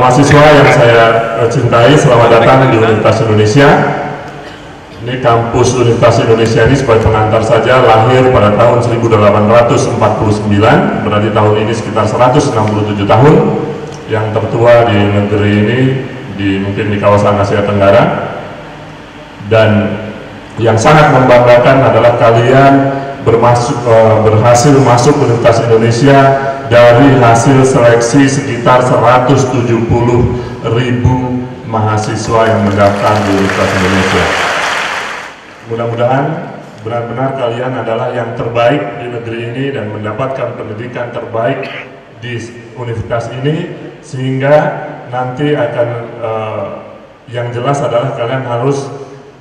mahasiswa yang saya cintai, selamat datang di Universitas Indonesia. Ini kampus Universitas Indonesia ini sebagai pengantar saja, lahir pada tahun 1849, berarti tahun ini sekitar 167 tahun. Yang tertua di negeri ini, mungkin di kawasan Asia Tenggara. Dan yang sangat membanggakan adalah kalian berhasil masuk Universitas Indonesia dari hasil seleksi sekitar 170.000 mahasiswa yang mendaftar di Universitas Indonesia. Mudah-mudahan benar-benar kalian adalah yang terbaik di negeri ini dan mendapatkan pendidikan terbaik di universitas ini, sehingga nanti akan yang jelas adalah kalian harus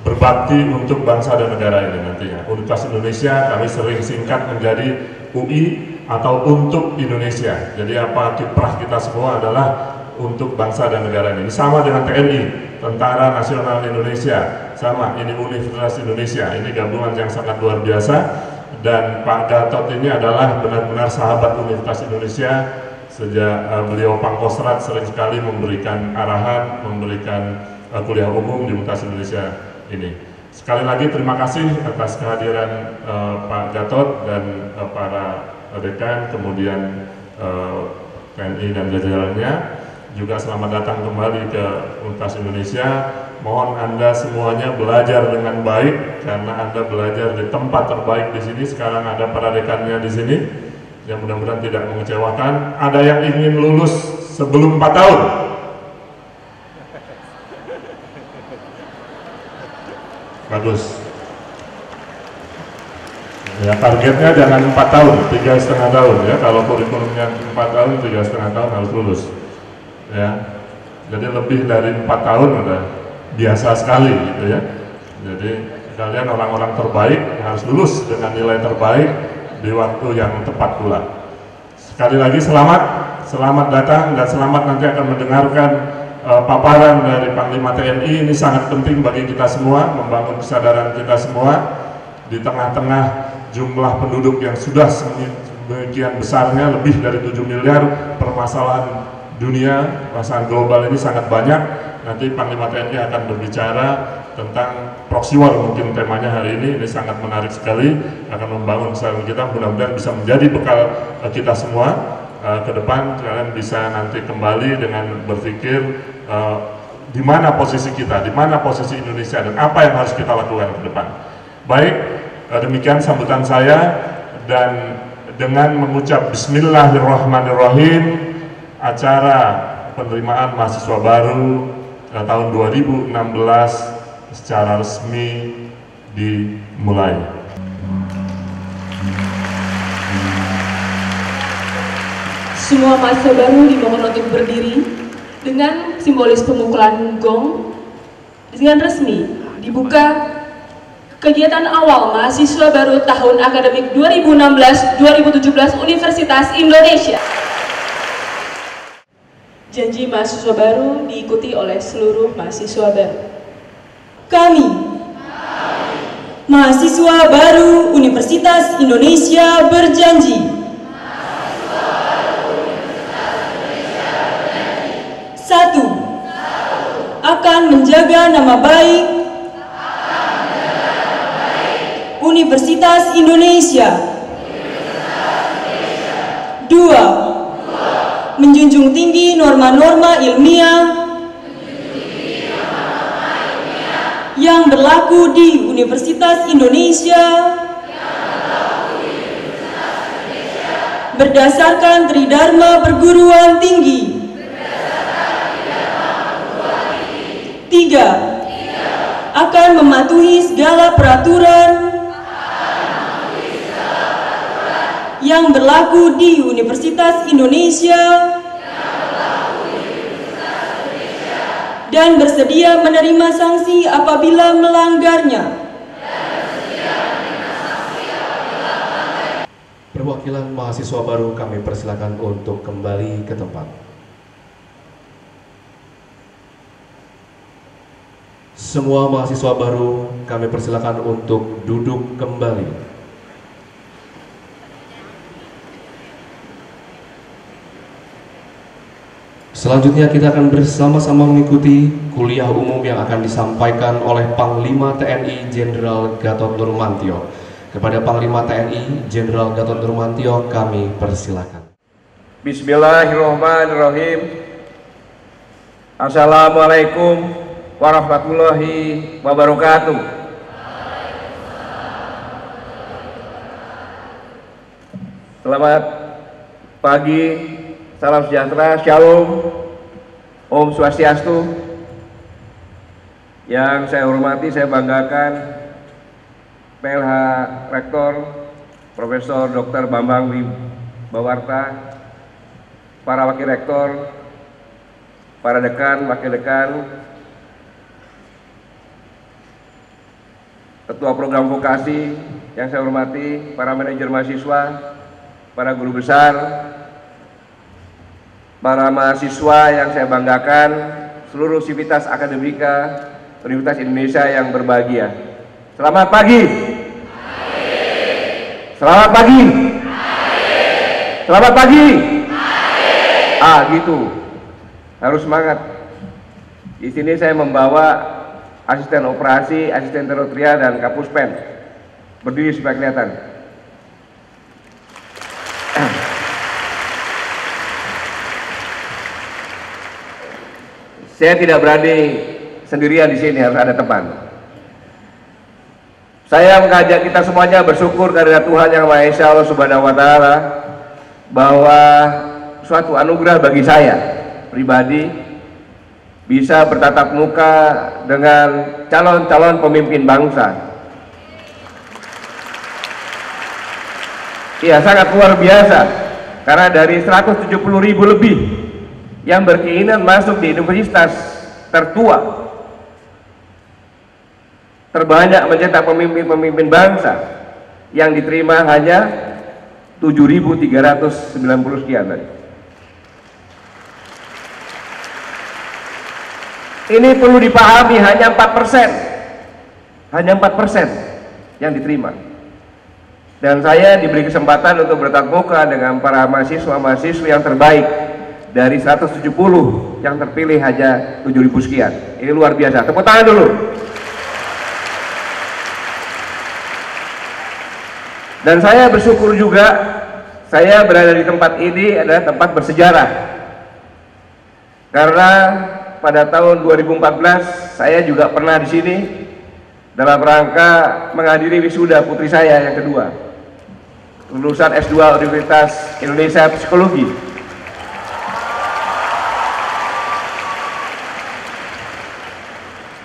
berbakti untuk bangsa dan negara ini nantinya. Universitas Indonesia kami sering singkat menjadi UI atau untuk Indonesia. Jadi apa kiprah kita semua adalah untuk bangsa dan negara ini. Sama dengan TNI, Tentara Nasional Indonesia, sama ini Universitas Indonesia. Ini gabungan yang sangat luar biasa. Dan Pak Gatot ini adalah benar-benar sahabat Universitas Indonesia. Sejak beliau Pangkostrat sering sekali memberikan arahan, memberikan kuliah umum di Universitas Indonesia ini. Sekali lagi terima kasih atas kehadiran Pak Gatot dan para dekan, kemudian TNI dan jajarannya. Juga selamat datang kembali ke Universitas Indonesia. Mohon Anda semuanya belajar dengan baik, karena Anda belajar di tempat terbaik di sini. Sekarang ada para dekannya di sini, yang mudah-mudahan tidak mengecewakan. Ada yang ingin lulus sebelum 4 tahun? Bagus. Ya, targetnya jangan 4 tahun, 3,5 tahun ya. Kalau kurikulumnya 4 tahun, 3,5 tahun harus lulus. Ya, jadi lebih dari 4 tahun udah biasa sekali gitu ya. Jadi kalian orang-orang terbaik harus lulus dengan nilai terbaik di waktu yang tepat pula. Sekali lagi selamat datang dan selamat nanti akan mendengarkan paparan dari Panglima TNI. Ini sangat penting bagi kita semua, membangun kesadaran kita semua di tengah-tengah jumlah penduduk yang sudah sebagian besarnya, lebih dari 7 miliar. Permasalahan dunia, permasalahan global ini sangat banyak. Nanti Panglima TNI akan berbicara tentang proxy war, mungkin temanya hari ini sangat menarik sekali, akan membangun kesadaran kita. Mudah-mudahan bisa menjadi bekal kita semua ke depan. Kalian bisa nanti kembali dengan berpikir di mana posisi kita, di mana posisi Indonesia, dan apa yang harus kita lakukan ke depan. Baik, demikian sambutan saya, dan dengan mengucap Bismillahirrahmanirrahim, acara penerimaan mahasiswa baru tahun 2016 secara resmi dimulai. Semua mahasiswa baru dimohon untuk berdiri dengan simbolis pemukulan gong. Dengan resmi dibuka kegiatan awal mahasiswa baru tahun akademik 2016-2017 Universitas Indonesia. Janji mahasiswa baru diikuti oleh seluruh mahasiswa baru. Kami, mahasiswa baru Universitas Indonesia berjanji satu, akan menjaga nama baik Universitas Indonesia. Dua, menjunjung tinggi norma-norma ilmiah yang berlaku di Universitas Indonesia berdasarkan Tridharma Perguruan Tinggi. Tiga, akan mematuhi segala peraturan yang berlaku di Universitas Indonesia dan bersedia menerima sanksi apabila melanggarnya. Perwakilan mahasiswa baru kami persilakan untuk kembali ke tempat. Semua mahasiswa baru kami persilakan untuk duduk kembali. Selanjutnya kita akan bersama-sama mengikuti kuliah umum yang akan disampaikan oleh Panglima TNI Jenderal Gatot Nurmantio. Kepada Panglima TNI Jenderal Gatot Nurmantio kami persilakan. Bismillahirrahmanirrahim. Assalamualaikum warahmatullahi wabarakatuh. Selamat pagi, salam sejahtera, shalom, Om Swastiastu. Yang saya hormati, saya banggakan PLH Rektor Profesor Dr. Bambang Wibawarta, para wakil rektor, para dekan, wakil dekan, ketua program vokasi yang saya hormati, para manajer mahasiswa, para guru besar, para mahasiswa yang saya banggakan, seluruh sivitas akademika Universitas Indonesia yang berbahagia. Selamat pagi. Selamat pagi. Selamat pagi. Gitu. Harus semangat. Di sini saya membawa asisten operasi, asisten teritorial, dan Kapuspen. Berdiri supaya kelihatan. Saya tidak berani sendirian di sini, harus ada teman. Saya mengajak kita semuanya bersyukur karena Tuhan Yang Maha Esa Allah Subhanahu wa Ta'ala, bahwa suatu anugerah bagi saya pribadi bisa bertatap muka dengan calon-calon pemimpin bangsa. Iya, sangat luar biasa, karena dari 170.000 lebih yang berkeinginan masuk di universitas tertua, terbanyak mencetak pemimpin-pemimpin bangsa, yang diterima hanya 7.390 sekian tadi. Ini perlu dipahami, hanya 4%, hanya 4% yang diterima. Dan saya diberi kesempatan untuk bertatap muka dengan para mahasiswa-mahasiswa yang terbaik. Dari 170 yang terpilih hanya 7.000 sekian. Ini luar biasa. Tepuk tangan dulu. Dan saya bersyukur juga, saya berada di tempat ini adalah tempat bersejarah. Karena pada tahun 2014 saya juga pernah di sini dalam rangka menghadiri wisuda putri saya yang kedua, lulusan S2 Universitas Indonesia Psikologi.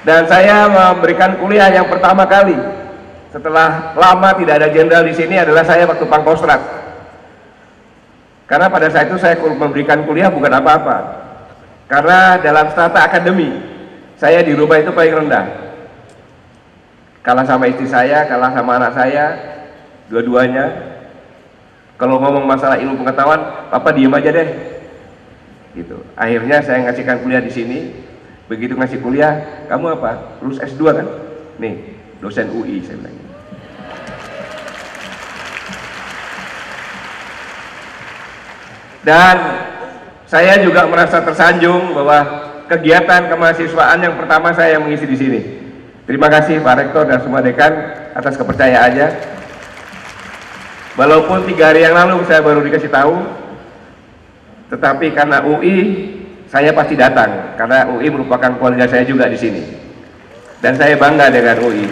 Dan saya memberikan kuliah yang pertama kali setelah lama tidak ada jenderal di sini adalah saya waktu Pangkostrat. Karena pada saat itu saya memberikan kuliah bukan apa-apa. Karena dalam strata akademi saya di rumah itu paling rendah. Kalah sama istri saya, kalah sama anak saya, dua-duanya. Kalau ngomong masalah ilmu pengetahuan, papa diem aja deh. Gitu. Akhirnya saya ngasihkan kuliah di sini. Begitu ngasih kuliah, kamu apa? Lulus S2 kan? Nih, dosen UI saya bilang. Dan saya juga merasa tersanjung bahwa kegiatan kemahasiswaan yang pertama saya mengisi di sini. Terima kasih Pak Rektor dan semua dekan atas kepercayaannya. Walaupun 3 hari yang lalu saya baru dikasih tahu, tetapi karena UI saya pasti datang, karena UI merupakan keluarga saya juga di sini, dan saya bangga dengan UI.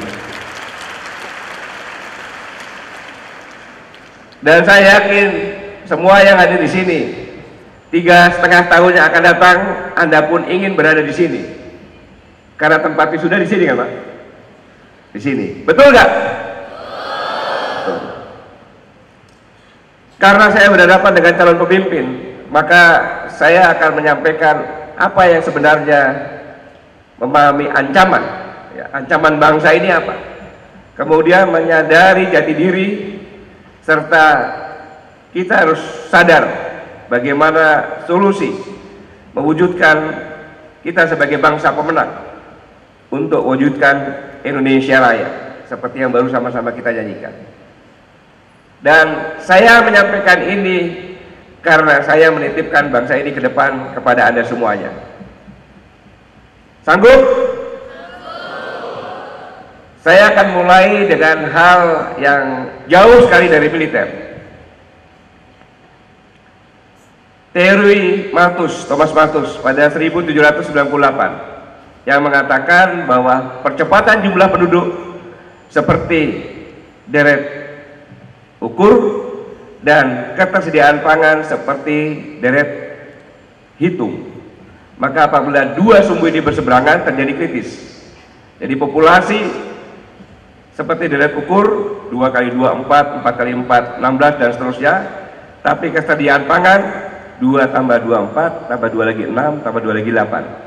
Dan saya yakin semua yang ada di sini, 3,5 tahun yang akan datang, Anda pun ingin berada di sini, karena tempatnya sudah di sini kan Pak? Di sini, betul nggak? Betul. Karena saya berhadapan dengan calon pemimpin, maka saya akan menyampaikan apa yang sebenarnya memahami ancaman, ya, ancaman bangsa ini apa. Kemudian menyadari jati diri, serta kita harus sadar bagaimana solusi mewujudkan kita sebagai bangsa pemenang untuk wujudkan Indonesia Raya seperti yang baru sama-sama kita nyanyikan. Dan saya menyampaikan ini karena saya menitipkan bangsa ini ke depan kepada Anda semuanya. Sanggup? Saya akan mulai dengan hal yang jauh sekali dari militer. Teori Thomas Malthus pada 1798 yang mengatakan bahwa percepatan jumlah penduduk seperti deret ukur dan ketersediaan pangan seperti deret hitung. Maka apabila dua sumbu ini berseberangan terjadi kritis. Jadi populasi seperti deret ukur 2 kali 2 4, 4 kali 4 16 dan seterusnya. Tapi kesediaan pangan 2 tambah 2 4, tambah 2 lagi 6, tambah 2 lagi 8.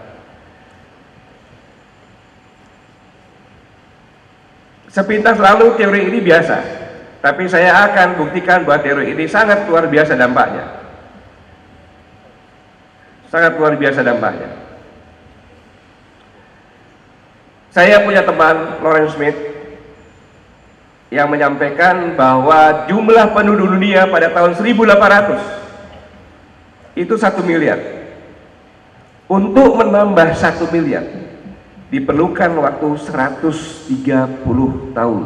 Sepintas lalu teori ini biasa, tapi saya akan buktikan bahwa teori ini sangat luar biasa dampaknya. Sangat luar biasa dampaknya. Saya punya teman Lawrence Smith yang menyampaikan bahwa jumlah penduduk dunia pada tahun 1800 itu 1 miliar. Untuk menambah 1 miliar diperlukan waktu 130 tahun.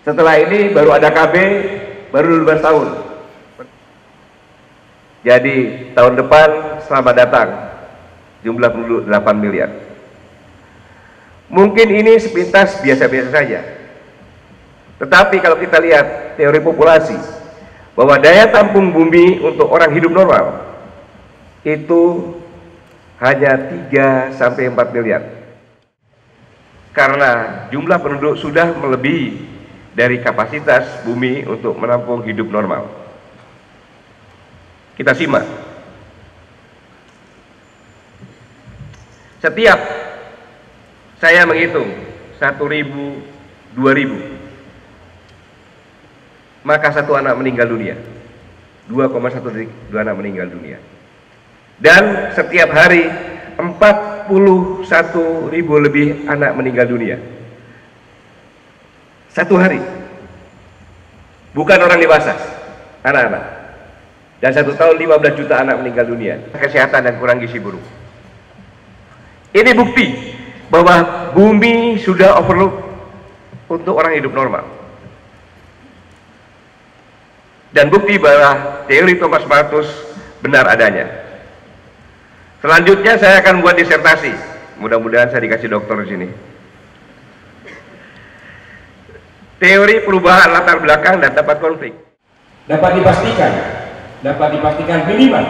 Setelah ini baru ada KB, baru 12 tahun. Jadi tahun depan selamat datang, jumlah penduduk 8 miliar. Mungkin ini sepintas biasa-biasa saja. Tetapi kalau kita lihat teori populasi, bahwa daya tampung bumi untuk orang hidup normal itu hanya 3 sampai 4 miliar. Karena jumlah penduduk sudah melebihi dari kapasitas bumi untuk menampung hidup normal. Kita simak. Setiap saya menghitung 1.000, 2.000, maka satu anak meninggal dunia. 2,1 anak meninggal dunia. Dan setiap hari 41.000 lebih anak meninggal dunia. Satu hari. Bukan orang dewasa, anak-anak. Dan 1 tahun 15 juta anak meninggal dunia. Kesehatan dan kurang gizi buruk. Ini bukti bahwa bumi sudah overload untuk orang hidup normal. Dan bukti bahwa teori Thomas Malthus benar adanya. Selanjutnya saya akan buat disertasi. Mudah-mudahan saya dikasih dokter di sini. Teori perubahan latar belakang dan tempat konflik. Dapat dipastikan minimal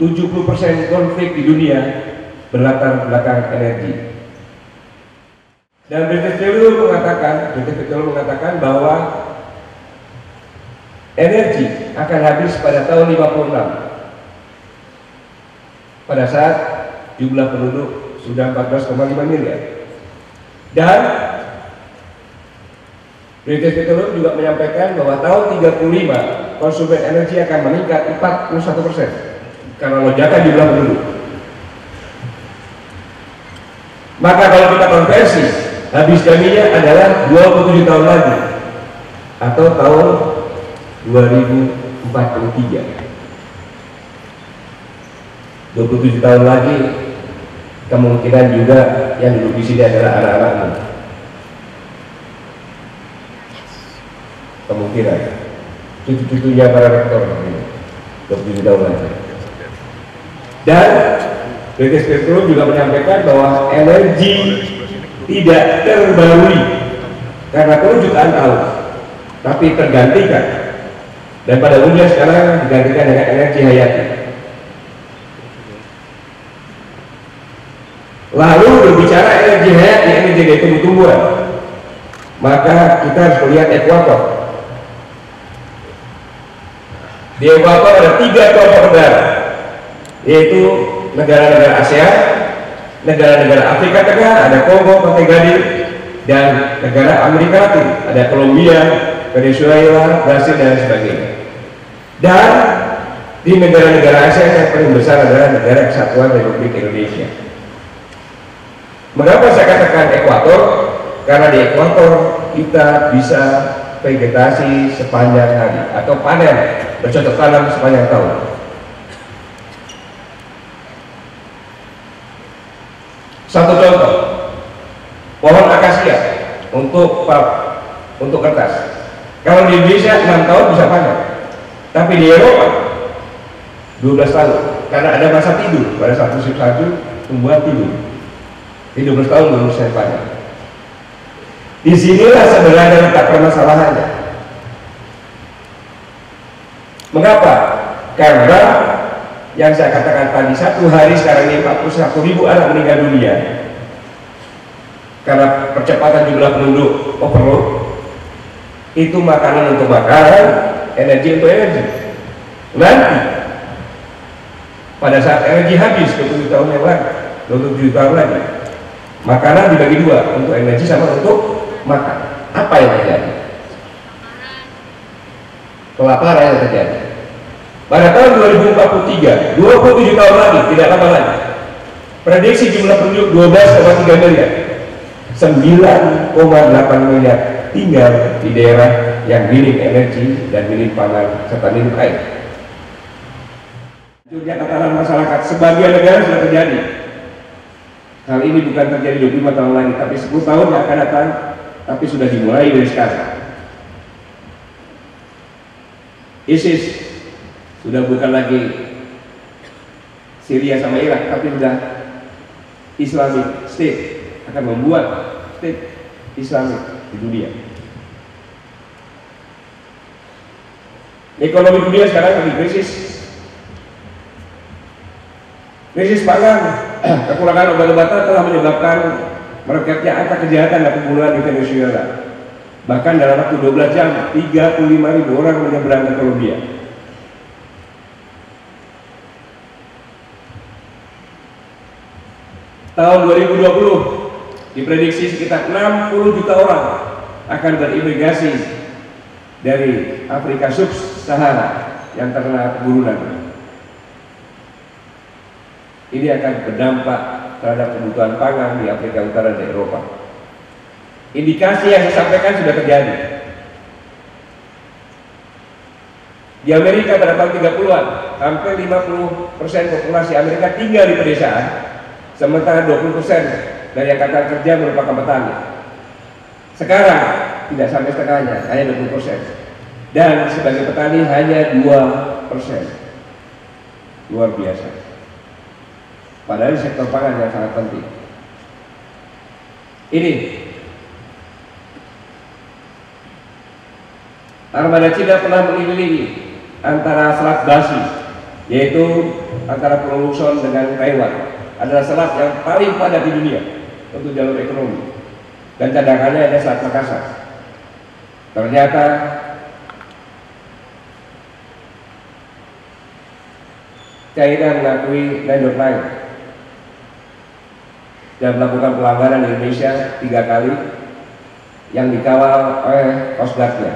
70% konflik di dunia berlatar belakang energi. Dan British Petroleum mengatakan bahwa energi akan habis pada tahun 56 pada saat jumlah penduduk sudah 14,5 miliar. Dan British Petroleum juga menyampaikan bahwa tahun 35 konsumen energi akan meningkat 41% karena lonjakan jumlah penduduk. Maka kalau kita konversi, habis jaminya adalah 27 tahun lagi atau tahun 2043. 27 tahun lagi kemungkinan juga yang duduk di sini adalah anak-anakmu. Kemungkinan cucu-cucunya para rektor 27 tahun lagi. Dan British Petroleum juga menyampaikan bahwa energi tidak terbarui karena perlu jutaan tahun, tapi tergantikan. Dan pada umumnya sekarang digantikan dengan energi hayati. Lalu berbicara energi hayati, energi dari tumbuh-tumbuhan, maka kita harus melihat ekuator. Di ekuator ada 3 kelompok negara, yaitu negara-negara ASEAN, negara-negara Afrika Tengah, ada Kongo, Pantai Gading, dan negara Amerika Latin, ada Kolombia, Venezuela, Brasil, dan sebagainya. Dan di negara-negara ASEAN yang paling besar adalah negara Kesatuan Republik Indonesia. Mengapa saya katakan ekuator? Karena di ekuator kita bisa vegetasi sepanjang hari atau panen bercocok tanam sepanjang tahun. Satu contoh, pohon akasia untuk pulp, untuk kertas. Kalau di Indonesia 6 tahun bisa panen, tapi di Eropa 12 tahun, karena ada masa tidur pada saat musim salju, tumbuhan tidur. Di 12 tahun belum bisa panen. Disinilah sebenarnya letak permasalahannya. Mengapa? Karena yang saya katakan tadi, satu hari sekarang ini 41.000 anak meninggal dunia karena percepatan jumlah penduduk overload. Itu makanan untuk makanan, energi untuk energi. Nanti pada saat energi habis 20 tahun yang lalu, 27 tahun lagi, makanan dibagi dua, untuk energi sama untuk makan. Apa yang terjadi? Kelaparan yang terjadi. Pada tahun 2043, 27 tahun lagi, tidak lama lagi, prediksi jumlah penduduk 12,3 miliar, 9,8 miliar tinggal di daerah yang minim energi dan minim pangan serta minim air. Hancurnya tatanan masyarakat sebagian negara sudah terjadi. Hal ini bukan terjadi 25 tahun lagi, tapi 10 tahun yang akan datang, tapi sudah dimulai dari sekarang. ISIS sudah bukan lagi Syria sama Irak, tapi sudah Islamic State, akan membuat state Islamic di dunia. Ekonomi dunia sekarang lagi krisis. Krisis pangan, kekurangan obat-obatan telah menyebabkan meroket angka kejahatan dan pembunuhan di Venezuela. Bahkan dalam waktu 12 jam, 35.000 orang menyeberang ke Kolombia. Tahun 2020 diprediksi sekitar 60 juta orang akan berimigrasi dari Afrika Sub-Sahara yang terkena burunan. Ini akan berdampak terhadap kebutuhan pangan di Afrika Utara dan Eropa. Indikasi yang saya sampaikan sudah terjadi. Di Amerika pada tahun 30-an, hampir 50% populasi Amerika tinggal di pedesaan, sementara 20% dari angkatan kerja merupakan petani. Sekarang tidak sampai setengahnya, hanya 20%. Dan sebagai petani hanya 2%. Luar biasa. Padahal sektor pangan yang sangat penting. Ini armada Cina pernah mengelilingi antara Selat Basi, yaitu antara Pulau Luzon dengan Taiwan. Adalah selat yang paling padat di dunia untuk jalur ekonomi, dan cadangannya ada Selat Makassar. Ternyata China mengakui landlocked line dan melakukan pelanggaran di Indonesia 3 kali yang dikawal oleh Coast Guard-nya.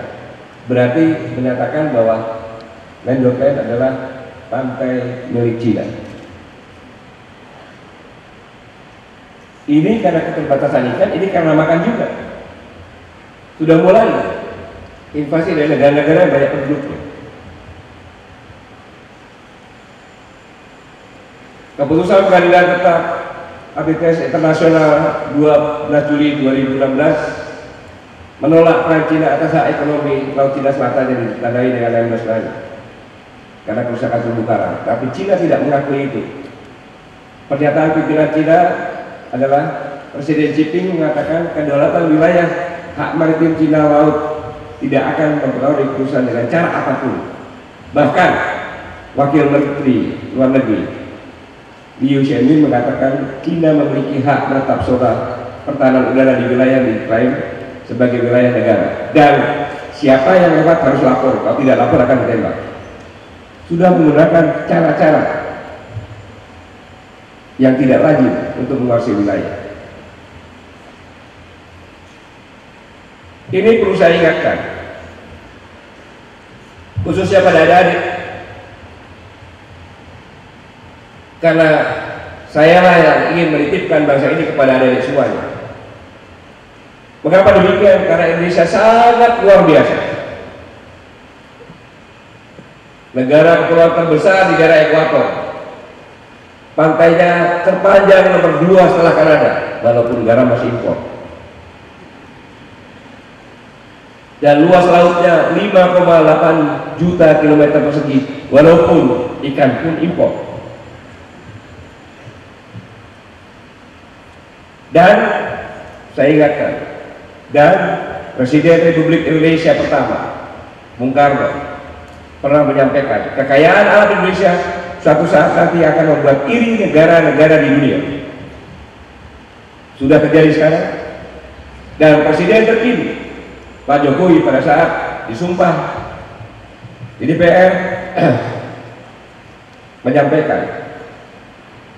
Berarti menyatakan bahwa landlocked line adalah pantai milik Cina. Ini karena keterbatasan ikan, ini karena makan juga. Sudah mulai invasi dari negara-negara yang banyak penduduknya. Keputusan Pengadilan Tetap Arbitrase Internasional 12 Juli 2016 menolak peran Cina atas hak ekonomi Laut Cina Selatan yang ditandai dengan landlocked line karena kerusakan terumbu karang. Tapi Cina tidak mengakui itu. Pernyataan pimpinan Cina adalah Presiden Xi Jinping mengatakan kedaulatan wilayah hak maritim Cina laut tidak akan mempengaruhi perusahaan dengan cara apapun. Bahkan Wakil Menteri Luar Negeri Liu Xiaomin mengatakan Cina memiliki hak menetap zona pertahanan udara di wilayah yang diklaim sebagai wilayah negara, dan siapa yang lewat harus lapor, kalau tidak lapor akan ditembak. Sudah menggunakan cara-cara yang tidak rajin untuk menguasai wilayah. Ini perlu saya ingatkan, khususnya pada adik-adik, karena saya lah yang ingin menitipkan bangsa ini kepada adik-adik semuanya. Mengapa demikian? Karena Indonesia sangat luar biasa. Negara kepulauan terbesar di daerah ekuator, pantainya terpanjang nomor 2 setelah Kanada, walaupun negara masih impor. Dan luas lautnya 5,8 juta kilometer persegi, walaupun ikan pun impor. Dan saya ingatkan, dan Presiden Republik Indonesia pertama, Bung Karno, pernah menyampaikan kekayaan alam Indonesia suatu saat nanti akan membuat iri negara-negara di dunia. Sudah terjadi sekarang. Dan Presiden terkini Pak Jokowi pada saat disumpah di DPR menyampaikan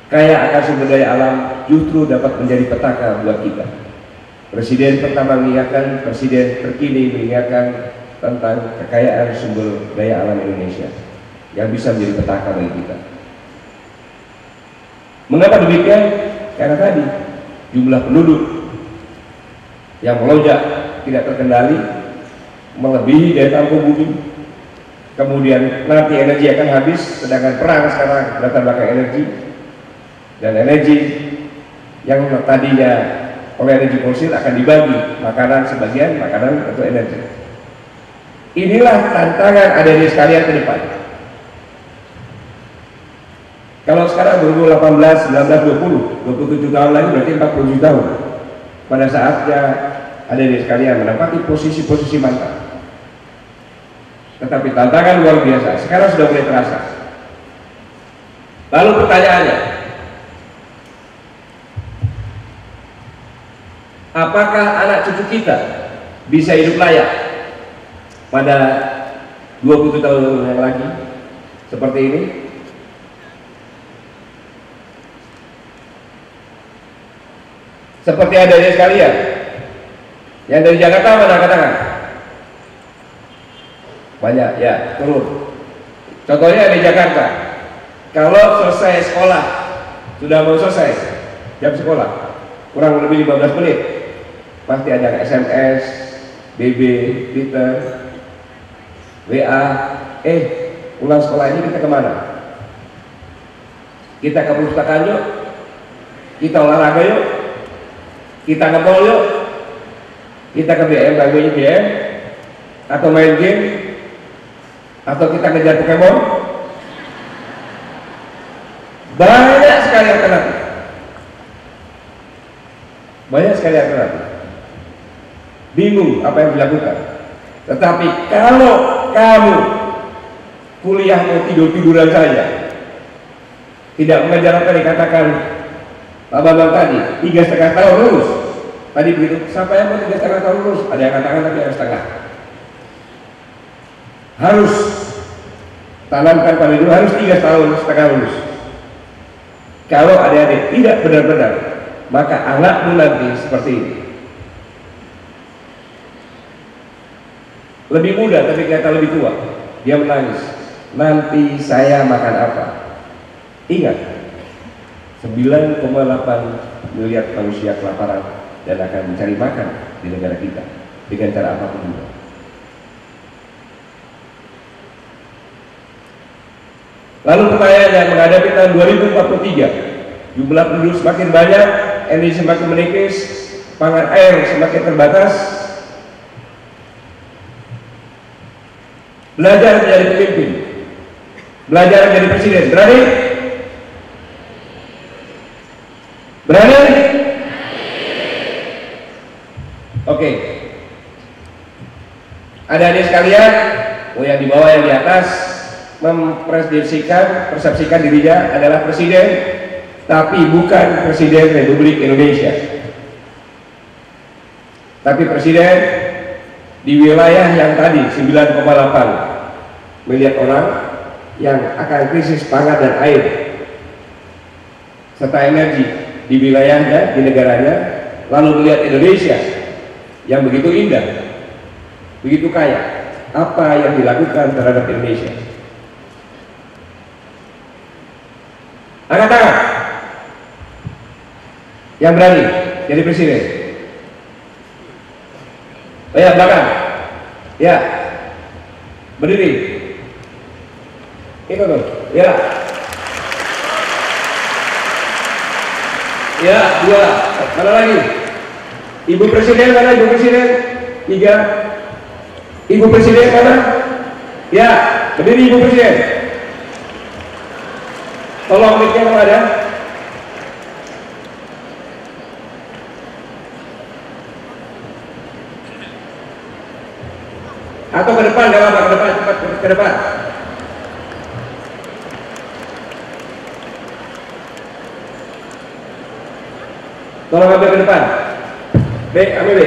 kaya akan sumber daya alam justru dapat menjadi petaka buat kita. Presiden pertama mengingatkan, Presiden terkini mengingatkan tentang kekayaan sumber daya alam Indonesia yang bisa menjadi petaka bagi kita. Mengapa demikian? Karena tadi jumlah penduduk yang melonjak tidak terkendali, melebihi daya tampung bumi. Kemudian nanti energi akan habis, sedangkan perang sekarang latar belakang energi, dan energi yang tadinya oleh energi fosil akan dibagi, makanan sebagian, makanan untuk energi. Inilah tantangan adik-adik sekalian ke depan. Kalau sekarang 2018, 19, 20, 27 tahun lagi berarti 47 tahun. Pada saatnya adik-adik sekalian menempati posisi-posisi mantap. Tetapi tantangan luar biasa. Sekarang sudah mulai terasa. Lalu pertanyaannya, apakah anak cucu kita bisa hidup layak pada 20 tahun yang lagi seperti ini? Seperti ada di sekalian yang dari Jakarta, mana angkat tangan? Banyak ya, turun. Contohnya di Jakarta, kalau selesai sekolah, sudah mau selesai jam sekolah kurang lebih 15 menit pasti ada SMS, BB, Twitter, WA, pulang sekolah ini kita kemana? Kita ke perpustakaan yuk, kita olahraga yuk, kita nge-mall yuk, kita ke BM, lagunya BM, atau main game, atau kita ngejar Pokemon. Banyak sekali alternatif. Banyak sekali alternatif. Bingung apa yang dilakukan. Tetapi kalau kamu kuliah mau tidur-tiduran saja, tidak mengejar apa yang dikatakan Pak Bambang tadi, 3,5 tahun lulus. Tadi begitu, siapa yang mau 3,5 tahun lulus? Ada yang katakan tapi ada setengah. Harus tanamkan pada dulu, harus 3,5 tahun lulus. Kalau adik-adik tidak benar-benar, maka anakmu nanti seperti ini. Lebih muda tapi kelihatan lebih tua, dia menangis, nanti saya makan apa? Ingat, 9,8 miliar manusia kelaparan dan akan mencari makan di negara kita dengan cara apapun juga. Lalu pertanyaannya, menghadapi tahun 2043, jumlah penduduk semakin banyak, energi semakin menipis, pangan air semakin terbatas. Belajar menjadi pemimpin, belajar menjadi presiden. Berani? Berani? Oke. Adik-adik sekalian, yang di bawah yang di atas, persepsikan dirinya adalah presiden, tapi bukan presiden Republik Indonesia, tapi presiden di wilayah yang tadi 9,8 miliar orang yang akan krisis pangan dan air serta energi di wilayahnya, di negaranya. Lalu melihat Indonesia yang begitu indah, begitu kaya, apa yang dilakukan terhadap Indonesia? Angkat tangan yang berani jadi presiden. Oh ya, belakang. Ya. Berdiri. Itu tuh. Ya. Ya, 2. Mana lagi? Ibu Presiden mana? Ibu Presiden? 3. Ibu Presiden mana? Ya, berdiri Ibu Presiden. Tolong mic-nya kalau ada. Atau ke depan, gak apa-apa, ke depan, cepat ke depan. Tolong ambil ke depan. B, ambil B.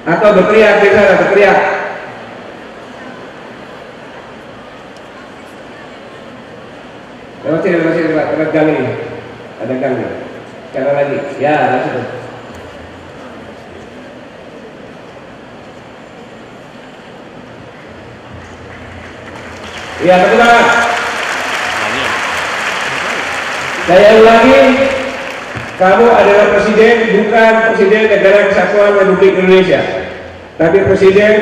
Atau berteriak di sana, berteriak. Lewat sini, ada gang ini. Ada gang ini. Kanan lagi. Ya, di situ. Ya, tepuk tangan. Saya ulangi, kamu adalah presiden, bukan presiden Negara Kesatuan Republik Indonesia, tapi presiden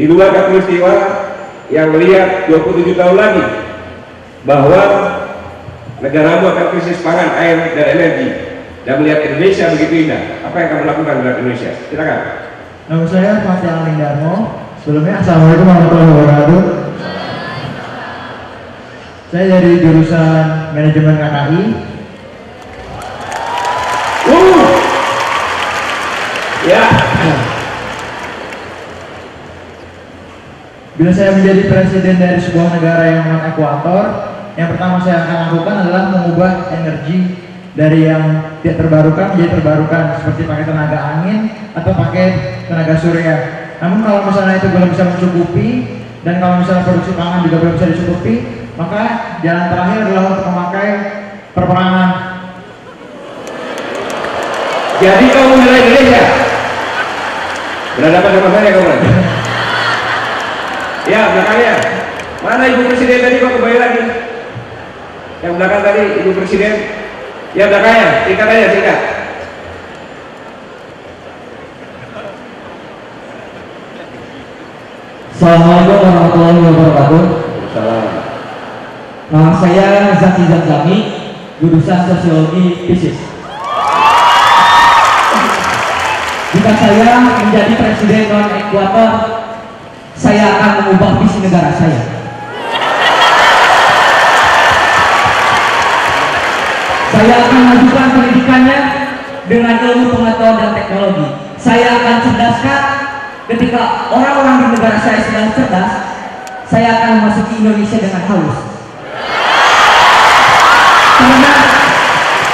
di luar khatulistiwa yang melihat 27 tahun lagi bahwa negaramu akan krisis pangan, air, dan energi, dan melihat Indonesia begitu indah. Apa yang kamu lakukan dengan Indonesia? Silakan. Nama saya Fatih Alingdarmo. Sebelumnya Assalamualaikum warahmatullahi wabarakatuh. Saya dari jurusan Manajemen KKI. Ya. Bila saya menjadi presiden dari sebuah negara yang non-ekuator, yang pertama saya akan lakukan adalah mengubah energi dari yang tidak terbarukan menjadi terbarukan, seperti pakai tenaga angin atau pakai tenaga surya. Namun kalau misalnya itu belum bisa mencukupi, dan kalau misalnya produksi pangan juga belum bisa dicukupi, maka jalan terakhir adalah untuk memakai perperangan. Jadi kamu membela Indonesia? Berhadapan sama saya kamu? Ya, belakangnya. Mana Ibu Presiden tadi, kok kembali lagi? Yang belakang tadi, Ibu Presiden. Ya, belakangnya, singkat aja, singkat. Assalamualaikum warahmatullahi wabarakatuh. Salam. Nama saya Zaki Zaki, jurusan Sosiologi Bisnis. Jika saya menjadi presiden non-ekuator, saya akan mengubah visi negara saya. Saya akan majukan pendidikannya dengan ilmu pengetahuan dan teknologi. Saya akan cerdaskan. Ketika orang-orang di negara saya sedang cerdas, saya akan memasuki Indonesia dengan halus. Karena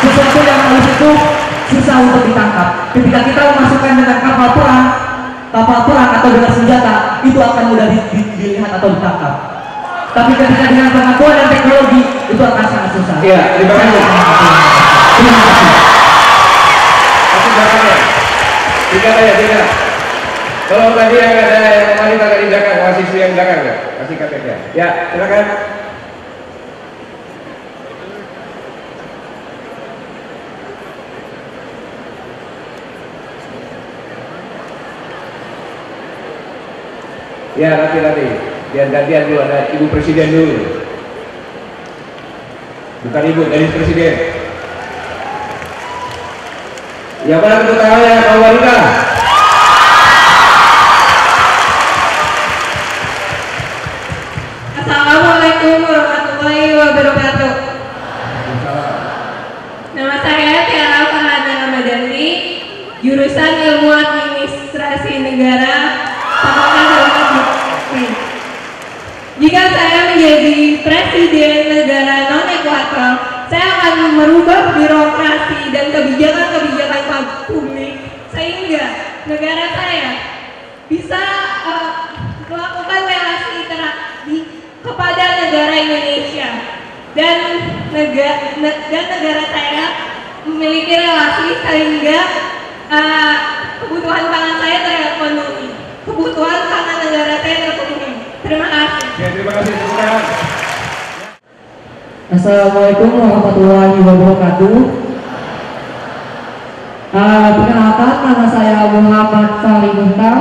sesuatu yang halus itu susah untuk ditangkap. Ketika kita memasukkan dengan kapal perang atau dengan senjata, itu akan mudah dilihat atau ditangkap. Tapi ketika dengan pengetahuan dan teknologi, itu akan sangat susah. Iya, terima kasih. Terima kasih. Kasih belakangnya. Tiga aja, tiga. Kalau tadi yang ada yang wanita tadi belakang, mahasiswa yang belakang ya, kasih KTP. Ya, silakan. Ya, nanti. Biar gantian dulu, ada Ibu Presiden dulu. Bukan Ibu, dari Presiden. Ya, mana tepuk tangannya, kaum wanita? Assalamualaikum warahmatullahi wabarakatuh. Nama saya Tiara Farhana Ramadhani, jurusan Ilmu Administrasi Negara, Fakultas Ilmu Administrasi. Jika saya menjadi presiden negara non-ekuator, saya akan merubah birokrasi dan kebijakan-kebijakan publik sehingga negara saya bisa melakukan relasi interaksi kepada negara Indonesia dan negara saya memiliki relasi sehingga kebutuhan pangan saya terpenuhi, kebutuhan pangan negara saya terpenuhi. Terima kasih. Ya, terima kasih. Assalamualaikum warahmatullahi wabarakatuh. Perkenalkan, nama saya Muhammad Fahri Muhtar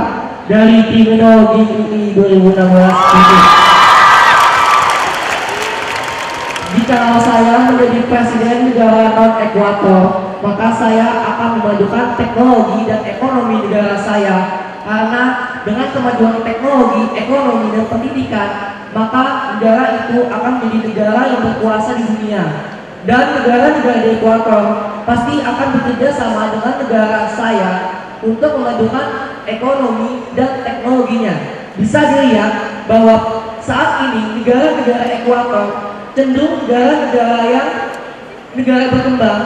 dari Kriminologi UI 2016. Jika saya menjadi presiden negara non-Ekuator, maka saya akan memajukan teknologi dan ekonomi negara saya. Karena dengan kemajuan teknologi, ekonomi, dan pendidikan, maka negara itu akan menjadi negara yang berkuasa di dunia. Dan negara-negara di Ekuator pasti akan bekerja sama dengan negara saya untuk memajukan ekonomi dan teknologinya. Bisa dilihat bahwa saat ini negara-negara Ekuator cenderung negara berkembang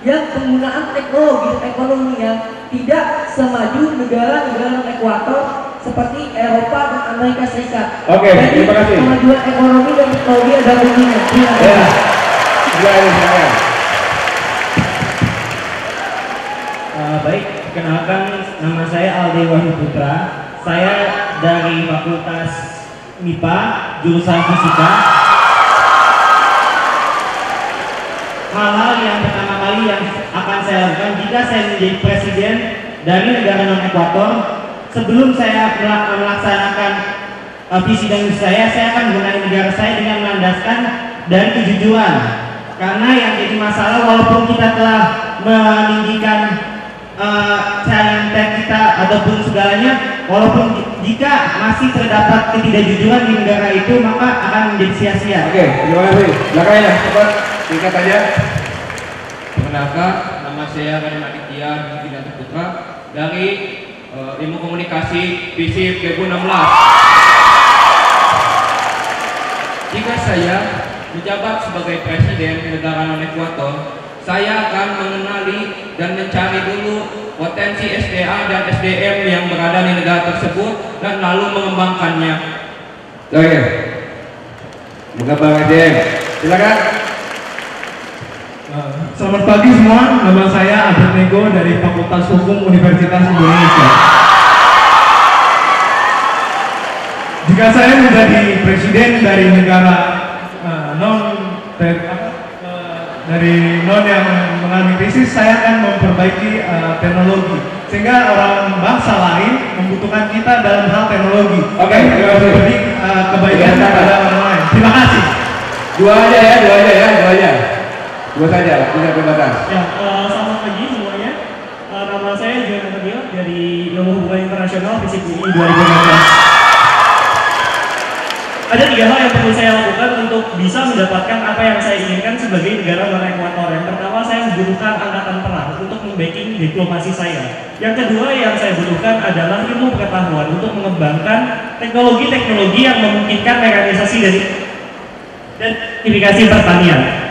yang penggunaan teknologi dan ekonominya tidak semaju negara-negara Ekuator seperti Eropa dan Amerika Serikat. Oke, terima kasih. Kemajuan ekonomi dan teknologi ada kuncinya. Baik, kenalkan, nama saya Aldi Wahyu Putra. Saya dari Fakultas MIPA, jurusan Fisika. Hal-hal yang pertama kali yang akan saya lakukan jika saya menjadi presiden dari negara non-Ekuator, sebelum saya melaksanakan visi dan misi saya akan menggunakan negara saya dengan melandaskan dari kejujuran. Karena yang jadi masalah, walaupun kita telah meninggikan talenta kita ataupun segalanya, walaupun jika masih terdapat ketidakjujuran di negara itu, maka akan menjadi sia-sia. Oke, terima kasih. Belakangnya, cepat, singkat aja. Perkenalkan, nama saya Raden Aditya Bidanta Putra dari Ilmu Komunikasi FISIP 2016. Jika saya menjabat sebagai presiden negara non-Ekuator, saya akan mengenali dan mencari dulu potensi SDA dan SDM yang berada di negara tersebut dan lalu mengembangkannya. Oke, mengembang SDM. Silakan. Selamat pagi semua, nama saya Albert Nego dari Fakultas Hukum Universitas Indonesia. Jika saya menjadi presiden dari negara dari non yang mengalami krisis, saya akan memperbaiki teknologi sehingga orang bangsa lain membutuhkan kita dalam hal teknologi. Oke, terima kasih. Memberi kebaikan kepada orang lain. Terima kasih. Dua aja. Dua saja, tidak terbatas. Ya, selamat pagi semuanya. Nama saya Johan Nabil dari Ilmu Hubungan Internasional FISIP UI 2016. Ada 3 hal yang perlu saya lakukan untuk bisa mendapatkan apa yang saya inginkan sebagai negara non-Ekuator. Yang pertama, saya membutuhkan angkatan perang untuk membacking diplomasi saya. Yang kedua yang saya butuhkan adalah ilmu pengetahuan untuk mengembangkan teknologi-teknologi yang memungkinkan mekanisasi dan irigasi pertanian.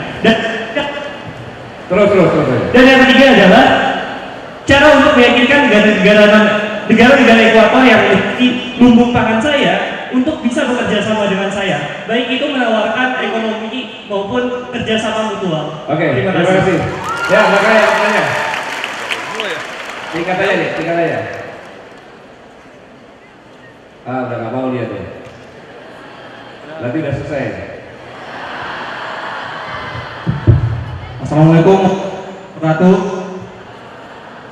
Dan yang ketiga adalah cara untuk meyakinkan negara-negara Ekuator yang memiliki lumbung pangan saya untuk bisa bekerja sama dengan saya, baik itu menawarkan ekonomi maupun kerjasama mutual. Oke, terima kasih. Ya, makanya tanya. Singkat aja. Udah nggak mau lihat ya. Berarti udah selesai. Assalamualaikum warahmatullahi wabarakatuh.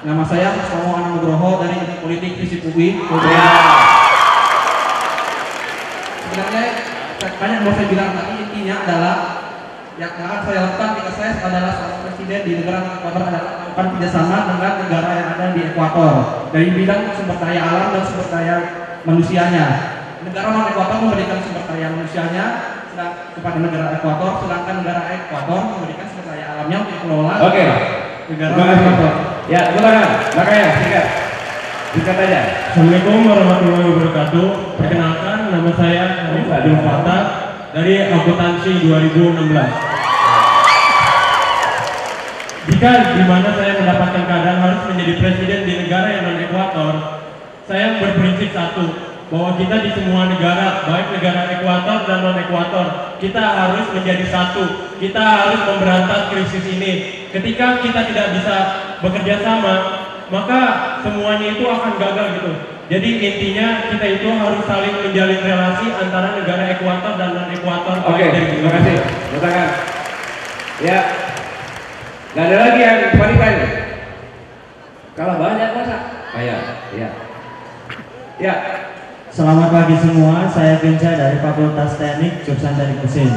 Nama saya Samo Anugroho dari Politik FISIP UI. Sebenarnya banyak mau saya bilang, tapi intinya adalah yang akan saya lakukan jika saya adalah seorang presiden di negara Ekuator adalah melakukan kerjasama dengan negara yang ada di Ekuator dari bidang sumber daya alam dan sumber daya manusianya. Negara non-Ekuator memberikan sumber daya manusianya kepada negara Ekuator, sedangkan negara Ekuator memberikan sumber daya alamnya untuk dikelola. Oke. Negara Ekuator. Ya, makanya singkat aja. Assalamualaikum warahmatullahi wabarakatuh. Perkenalkan, nama saya Arif Abdul Fattah dari Akuntansi 2016. Jika di mana saya mendapatkan keadaan harus menjadi presiden di negara yang non-Ekuator, saya berprinsip satu, bahwa kita di semua negara, baik negara Ekuator dan non-Ekuator, kita harus menjadi satu. Kita harus memberantas krisis ini. Ketika kita tidak bisa bekerja sama, maka semuanya itu akan gagal gitu. Jadi intinya kita itu harus saling menjalin relasi antara negara Ekuator dan non-Ekuator. Oke, terima kasih. Ya, nggak ada lagi yang wanita ini. Kalah banyak masa? Ya. Selamat pagi semua, saya Vinca dari Fakultas Teknik jurusan Teknik Mesin.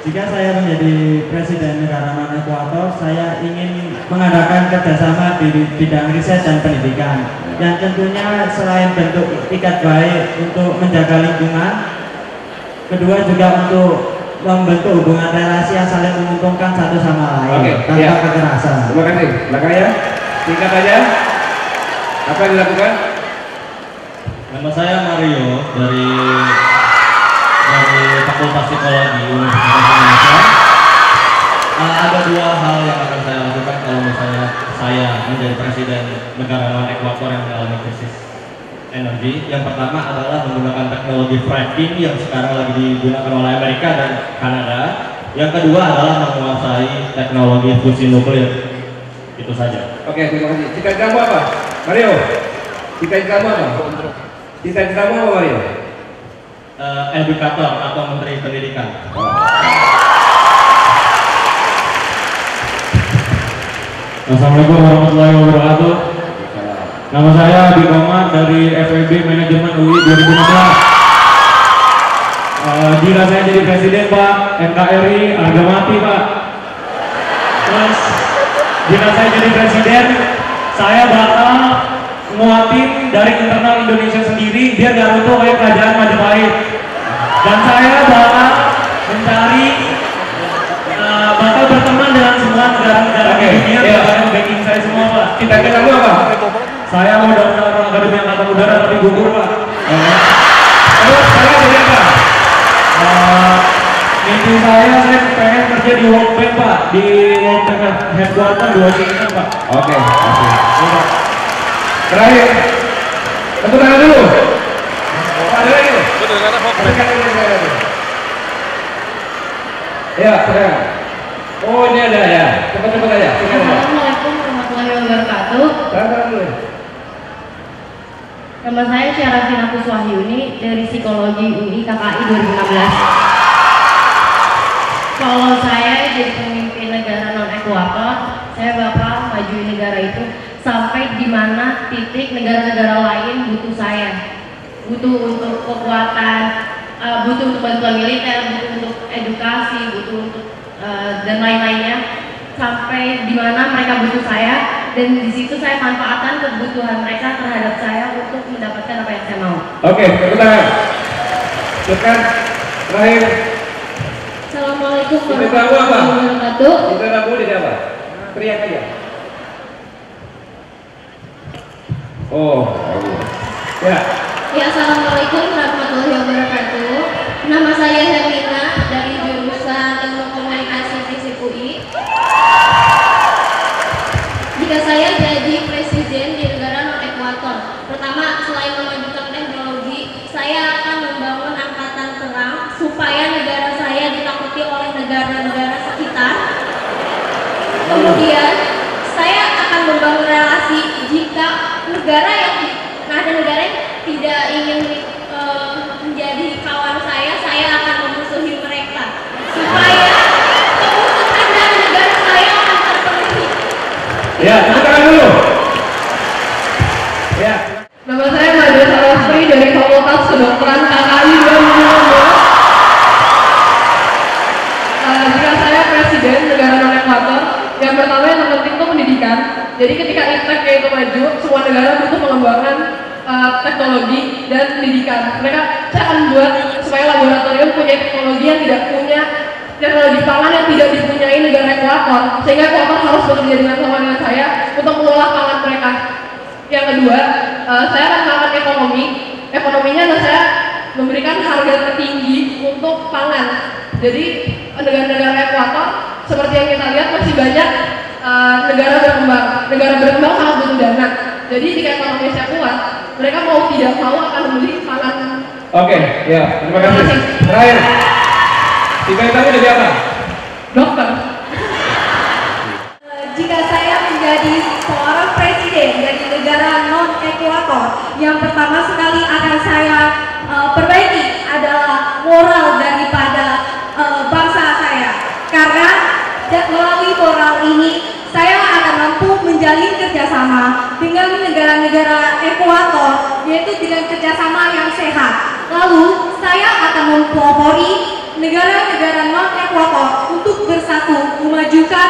Jika saya menjadi presiden negara non-ekuator, saya ingin mengadakan kerjasama di bidang riset dan pendidikan, yang tentunya selain bentuk ikat baik untuk menjaga lingkungan, kedua juga untuk membentuk hubungan relasi yang saling menguntungkan satu sama lain tanpa kekerasan. Terima kasih. Belakang ya, singkat aja. Apa yang dilakukan? Nama saya Mario dari Fakultas Psikologi Universitas Indonesia. Ada dua hal yang akan saya lakukan kalau misalnya saya menjadi presiden negara non-ekuator yang mengalami krisis energi. Yang pertama adalah menggunakan teknologi fracking yang sekarang lagi digunakan oleh Amerika dan Kanada. Yang kedua adalah menguasai teknologi fusi nuklir. Itu saja. Oke, terima kasih. Cita-cita kamu apa, Mario? Cita-cita kamu apa? Cita-cita kamu apa, Mario? Edukator atau Menteri Pendidikan. Assalamualaikum warahmatullahi wabarakatuh. Nama saya Abi Komar dari FEB Manajemen UI 2016. Jika saya jadi presiden, Pak, NKRI harga mati, Pak. Terus jika saya jadi presiden, saya bakal nguatin dari internal Indonesia sendiri biar gak runtuh kayak kerajaan Majapahit. Dan saya bakal mencari bakal berteman dengan semua negara-negara di dunia yang akan backing saya semua, Pak. Cita-cita kamu apa? Saya mau daftar Akademi Angkatan Udara tapi gugur, Pak. Terus saya jadi apa? Mimpi saya pengen kerja di World Bank, Pak, di World Bank Headquarter di Washington, Pak. Oke, makasih. Terakhir, tepuk tangan dulu. Ada lagi? Ya, sekarang. Oh, ini ada ya. Cepat-cepat aja. Assalamualaikum warahmatullahi wabarakatuh. Tangan dulu. Nama saya Syarafina Kuswahyuni dari Psikologi UI KKI 2016. Kalau saya jadi pemimpin negara non-ekuator, saya bakal majuin negara itu sampai di mana titik negara-negara lain butuh saya, butuh untuk kekuatan, butuh untuk bantuan militer, butuh untuk edukasi, butuh untuk dan lain-lainnya, sampai di mana mereka butuh saya, dan di situ saya manfaatkan kebutuhan mereka terhadap saya untuk mendapatkan apa yang saya mau. Oke, tepuk tangan. Tekan terakhir. Assalamualaikum warahmatullahi wabarakatuh. Kita kamu di apa? Teriak aja. Oh, ya. Ya, assalamualaikum warahmatullahi wabarakatuh. Nama saya Hermina dari jurusan Ilmu Komunikasi Fisip UI. Jika saya jadi presiden di negara non-ekuator, pertama, selain memajukan teknologi, saya akan membangun angkatan perang supaya negara saya ditakuti oleh negara-negara sekitar. Kemudian saya akan membangun relasi jika negara yang tidak ingin menjadi kawan saya akan memusuhi mereka supaya kebutuhan dari negara saya akan terpenuhi. Ya, tepuk tangan dulu. Ya. Nama saya Nadia Sarastri dari Fakultas Kedokteran KKI 2016. Jika saya presiden negara non-ekuator, yang pertama yang terpenting itu pendidikan. Jadi ketika Iptek itu maju, semua negara butuh mengembangkan teknologi dan pendidikan. Saya akan buat supaya laboratorium punya teknologi yang tidak punya teknologi pangan yang tidak dipunyai negara ekuator, sehingga ekuator harus bekerja dengan saya untuk mengolah pangan mereka. Yang kedua, saya akan mengangkat ekonomi. Ekonominya adalah saya memberikan harga tertinggi untuk pangan. Jadi negara-negara ekuator seperti yang kita lihat masih banyak negara berkembang. Negara berkembang sangat butuh dana. Jadi jika ekonomi saya kuat, mereka mau tidak mau akan membeli pangan. Oke, ya, terima kasih. Terakhir, cita-citamu jadi apa? Dokter. Jika saya menjadi seorang presiden dari negara non-ekuator, yang pertama sekali akan saya perbaiki yaitu dengan kerjasama yang sehat. Lalu, saya akan mempelopori negara-negara non-Ekuator untuk bersatu memajukan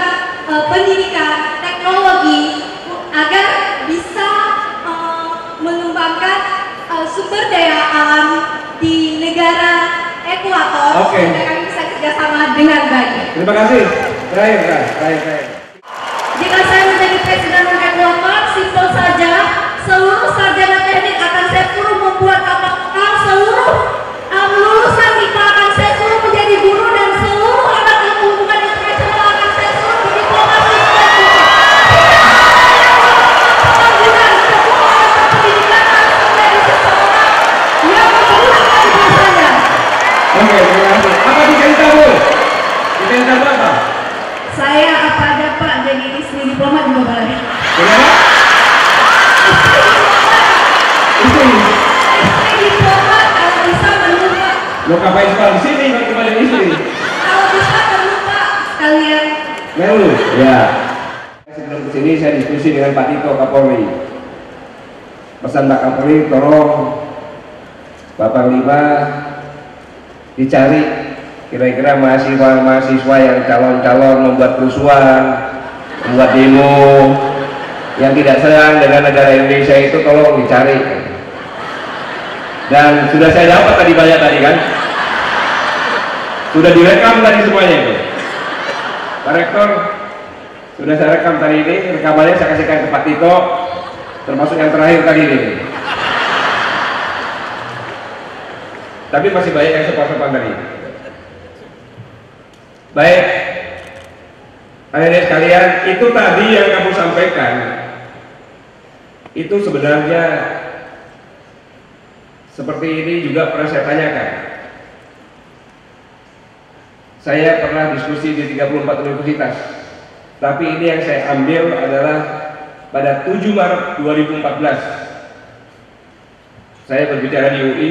pendidikan, teknologi, agar bisa mengembangkan sumber daya alam di negara Ekuator sehingga kami bisa kerjasama dengan baik. Terima kasih. Terakhir. Jika saya menjadi presiden Ekuator, simpel saja, seluruh sarjana teknik akan saya suruh membuat kapal, seluruh lulusan kita akan saya suruh menjadi guru, dan seluruh anak ilmu hubungan internasional akan saya suruh berdiplomasi pendidikan harus menjadi seseorang yang memperlakukan bahasanya. Oke, terima kasih. Apa dicari tahu? Dicari tahu apa? Saya apa ada Pak jadi istri diplomat juga boleh. Istri diplomat kalau bisa menurut Pak. Lo ngapain sekolah di sini kalau kembali istri? Kalau bisa menurut Pak sekalian. Melu, ya. Sebelum kesini saya diskusi dengan Pak Tito Kapolri. Pesan Pak Kapolri, tolong Bapak Panglima dicari kira-kira mahasiswa yang calon-calon membuat kerusuhan, membuat demo yang tidak senang dengan negara Indonesia itu, tolong dicari. Dan sudah saya dapat tadi banyak tadi kan, sudah direkam tadi semuanya itu. Pak Rektor, sudah saya rekam tadi ini, rekamannya saya kasihkan ke Pak Tito, termasuk yang terakhir tadi ini. Tapi masih banyak yang sopan-sopan tadi. Baik, adik-adik sekalian, itu tadi yang kamu sampaikan, itu sebenarnya seperti ini juga pernah saya tanyakan. Saya pernah diskusi di 34 universitas, tapi ini yang saya ambil adalah pada 7 Maret 2014. Saya berbicara di UI,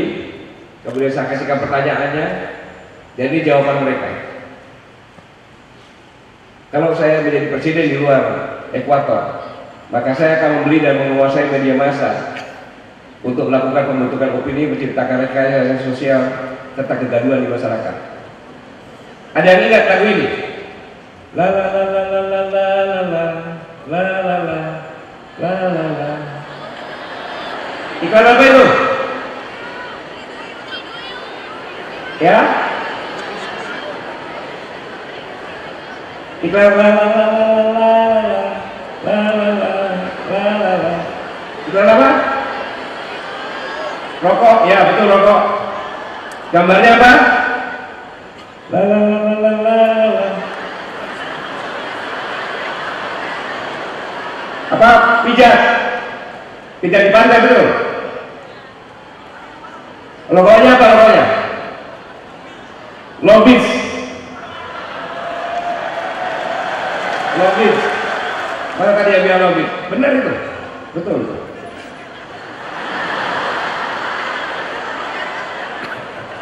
kemudian saya kasihkan pertanyaannya, dan ini jawaban mereka. Kalau saya menjadi presiden di luar Ekuator, maka saya akan membeli dan menguasai media massa untuk melakukan pembentukan opini, menciptakan rekayasa sosial serta kegaduhan di masyarakat. Ada yang ingat lagu ini? La la la la la la la la la la la la la la. Iklan apa itu? Ya? Iklan la la la la la la la la la la. Iklan apa? Rokok, ya betul rokok. Gambarnya apa? La la la la la la. Apa? Pijat. Pijat di pantai betul. Logonya apa logonya? Lobis. Lobis. Mana tadi yang bilang lobis? Benar itu. Betul.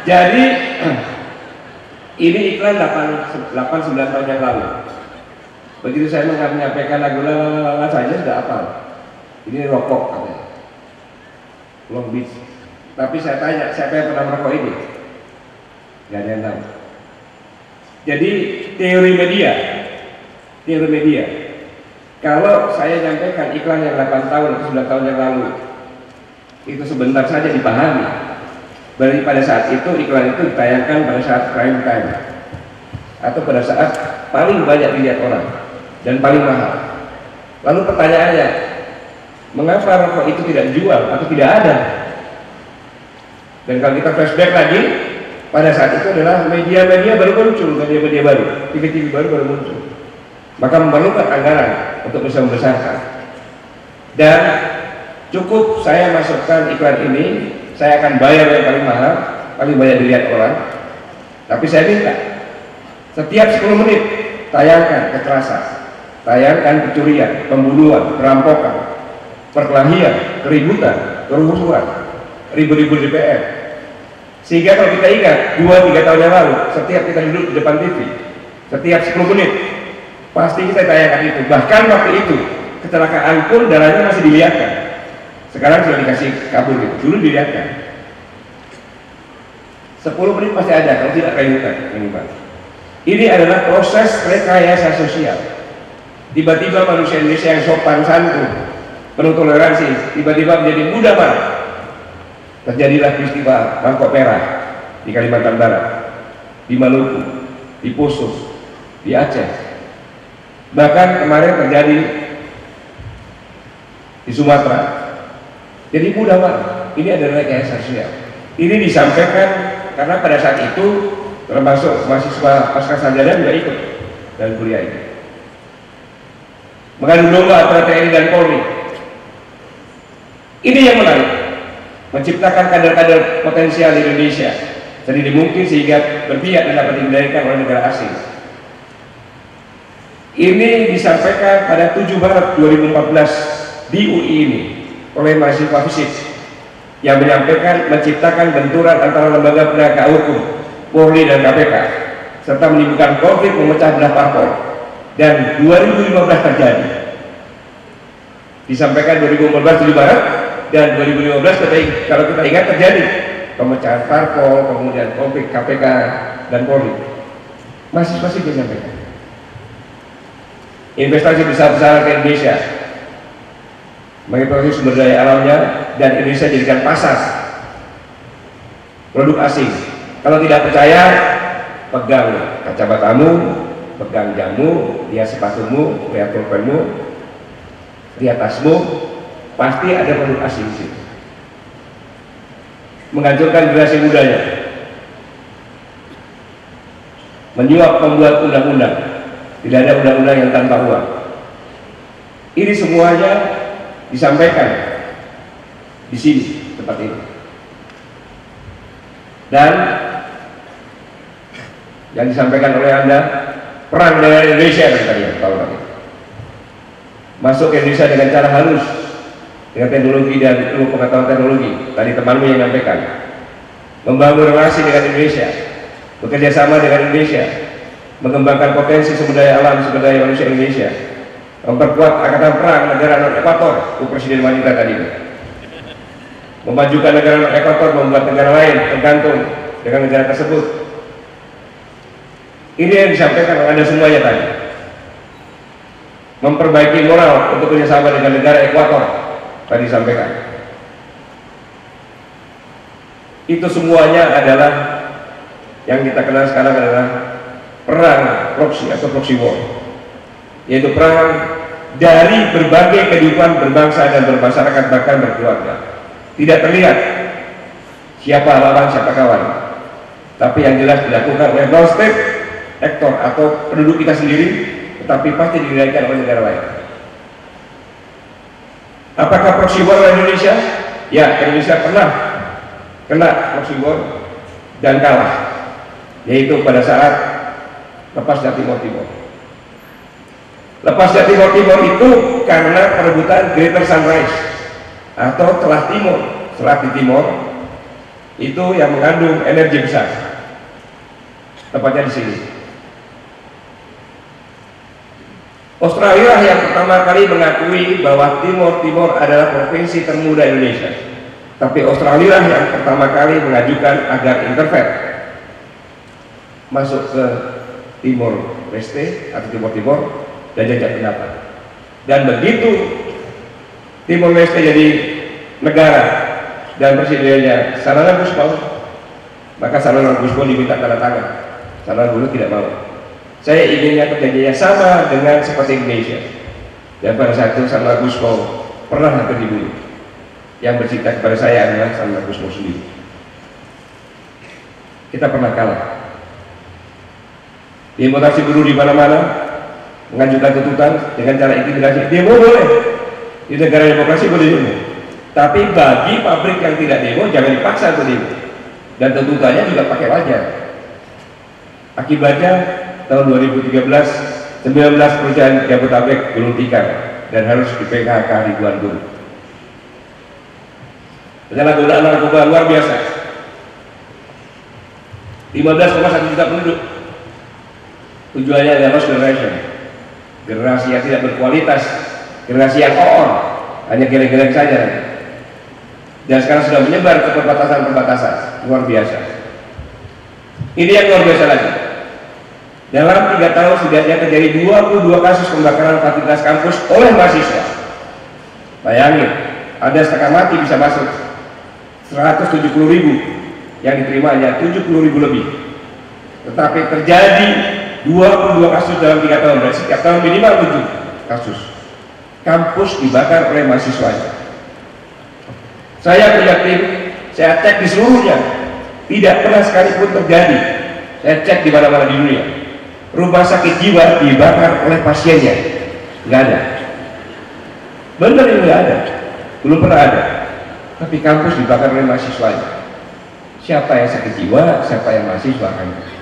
Jadi ini iklan 8-9 tahun yang lalu. Begitu saya menyampaikan lagu la saja sudah hafal. Ini rokok katanya. Long Beach. Tapi saya tanya, siapa yang pernah merokok ini? Gak ada yang tahu. Jadi teori media. Kalau saya nyampaikan iklan yang 8 tahun atau 9 tahun yang lalu, itu sebentar saja dipahami. Berarti pada saat itu iklan itu ditayangkan pada saat prime time atau pada saat paling banyak dilihat orang dan paling mahal. Lalu pertanyaannya, mengapa rokok itu tidak dijual atau tidak ada? Dan kalau kita flashback lagi, pada saat itu adalah media-media baru muncul, media-media baru, TV-TV baru muncul. Maka memerlukan anggaran untuk bisa membesarkan. Dan cukup saya masukkan iklan ini, saya akan bayar yang paling mahal, paling banyak dilihat orang. Tapi saya minta setiap 10 menit tayangkan kekerasan, tayangkan pencurian, pembunuhan, perampokan, perkelahian, keributan, kerusuhan, ribu-ribu DPR. Sehingga kalau kita ingat 2-3 tahun yang lalu, setiap kita duduk di depan TV, setiap 10 menit pasti kita tayangkan itu. Bahkan waktu itu kecelakaan pun darahnya masih dilihatkan. Sekarang sudah dikasih kabur gitu. Dulu dilihatkan 10 menit pasti ada, kalau tidak kayukan. Ini adalah proses rekayasa sosial. Tiba-tiba manusia Indonesia yang sopan santun, penuh toleransi, tiba-tiba menjadi mudah marah. Terjadilah peristiwa mangkok merah di Kalimantan Barat, di Maluku, di Poso, di Aceh. Bahkan kemarin terjadi di Sumatera. Jadi mudah marah. Ini adalah rekayasa sosial. Ini disampaikan karena pada saat itu termasuk mahasiswa pasca sarjana juga ikut dalam kuliah ini. Mengadu domba antara TNI dan Polri. Ini yang menarik, menciptakan kader-kader potensial di Indonesia sedini mungkin sehingga berpihak dan dapat dikendalikan oleh negara asing. Ini disampaikan pada 7 Maret 2014 di UI ini oleh mahasiswa fisik yang menyampaikan menciptakan benturan antara lembaga penegak hukum, Polri dan KPK, serta menimbulkan konflik memecah belah parpol. Dan 2015 terjadi. Disampaikan 2014 7 Maret dan 2015 kalau kita ingat terjadi pemecahan parpol, kemudian konflik KPK dan Polri. Masih menyampaikan. Investasi besar-besaran ke Indonesia, mengeksploitasi sumber daya alamnya, dan Indonesia jadikan pasar produk asing. Kalau tidak percaya, pegang kacamatamu, pegang jamu, lihat sepatumu, lihat pulpenmu, lihat tasmu, pasti ada produk asing di situ. Menghancurkan generasi mudanya, menyuap pembuat undang-undang. Tidak ada undang-undang yang tanpa uang. Ini semuanya disampaikan di sini, tempat ini. Dan yang disampaikan oleh Anda, perang dengan Indonesia tadi tadi. Masuk ke Indonesia dengan cara halus, dengan teknologi dan ilmu pengetahuan teknologi. Tadi temanmu yang menyampaikan, membangun relasi dengan Indonesia, bekerja sama dengan Indonesia, mengembangkan potensi sumber daya alam, sumber daya manusia Indonesia, memperkuat angkatan perang negara non-ekuator, Presiden wanita tadi, memajukan negara non-ekuator, membuat negara lain tergantung dengan negara tersebut. Ini yang disampaikan oleh Anda semuanya tadi. Memperbaiki moral untuk kerjasama dengan negara ekuator tadi disampaikan. Itu semuanya adalah yang kita kenal sekarang adalah perang proxy atau proxy war, yaitu perang dari berbagai kehidupan berbangsa dan bermasyarakat bahkan berkeluarga. Tidak terlihat siapa lawan siapa kawan, tapi yang jelas dilakukan oleh non-state actor atau penduduk kita sendiri, tetapi pasti didirikan oleh negara lain. Apakah proxy war oleh Indonesia? Ya, Indonesia pernah kena proxy war dan kalah, yaitu pada saat lepasnya Timor. Lepasnya Timor itu karena perebutan Greater Sunrise atau celah Timur. Celah di Timor itu yang mengandung energi besar, tepatnya di sini. Australia yang pertama kali mengakui bahwa Timor adalah provinsi termuda Indonesia. Tapi Australia yang pertama kali mengajukan agar intervene masuk ke Timor Leste atau Timor dan jajak pendapat. Dan begitu Timor Leste jadi negara dan presidennya Salana Gusmao, maka Salana Gusmao diminta tanda tangan. Salana Gusmao tidak mau. Saya inginnya perjanjiannya sama dengan seperti Indonesia. Dan pada saat itu Salana Gusmao pernah hampir dibunuh. Yang bercerita kepada saya adalah Salana Gusmao sendiri. Kita pernah kalah. Demonstrasi buruh di mana-mana, mengajukan tuntutan dengan cara intimidasi. Demo boleh, di negara demokrasi boleh demo. Tapi bagi pabrik yang tidak demo, jangan dipaksa untuk demo. Dan tuntutannya juga pakai wajar. Akibatnya tahun 2013, 19 perusahaan Jabodetabek gulung tikar dan harus di PKK ribuan buruh. Penyalahgunaan narkoba luar biasa. 15,1 juta penduduk. Tujuannya adalah lost generation, generasi yang tidak berkualitas, generasi yang on, hanya geleng-geleng saja. dan sekarang sudah menyebar ke perbatasan-perbatasan. Luar biasa. Ini yang luar biasa lagi. Dalam 3 tahun setidaknya terjadi 22 kasus pembakaran fasilitas kampus oleh mahasiswa. Bayangin, ada setengah mati bisa masuk 170.000, yang diterima hanya 70.000 lebih. Tetapi terjadi 22 kasus dalam 3 tahun, berarti setiap tahun minimal 7 kasus. Kampus dibakar oleh mahasiswa. Saya punya tim, saya cek di seluruhnya, tidak pernah sekalipun terjadi. Saya cek di mana-mana di dunia, rumah sakit jiwa dibakar oleh pasiennya, nggak ada. Benar ini nggak ada, belum pernah ada. Tapi kampus dibakar oleh mahasiswanya. Siapa yang sakit jiwa, siapa yang mahasiswa kampus.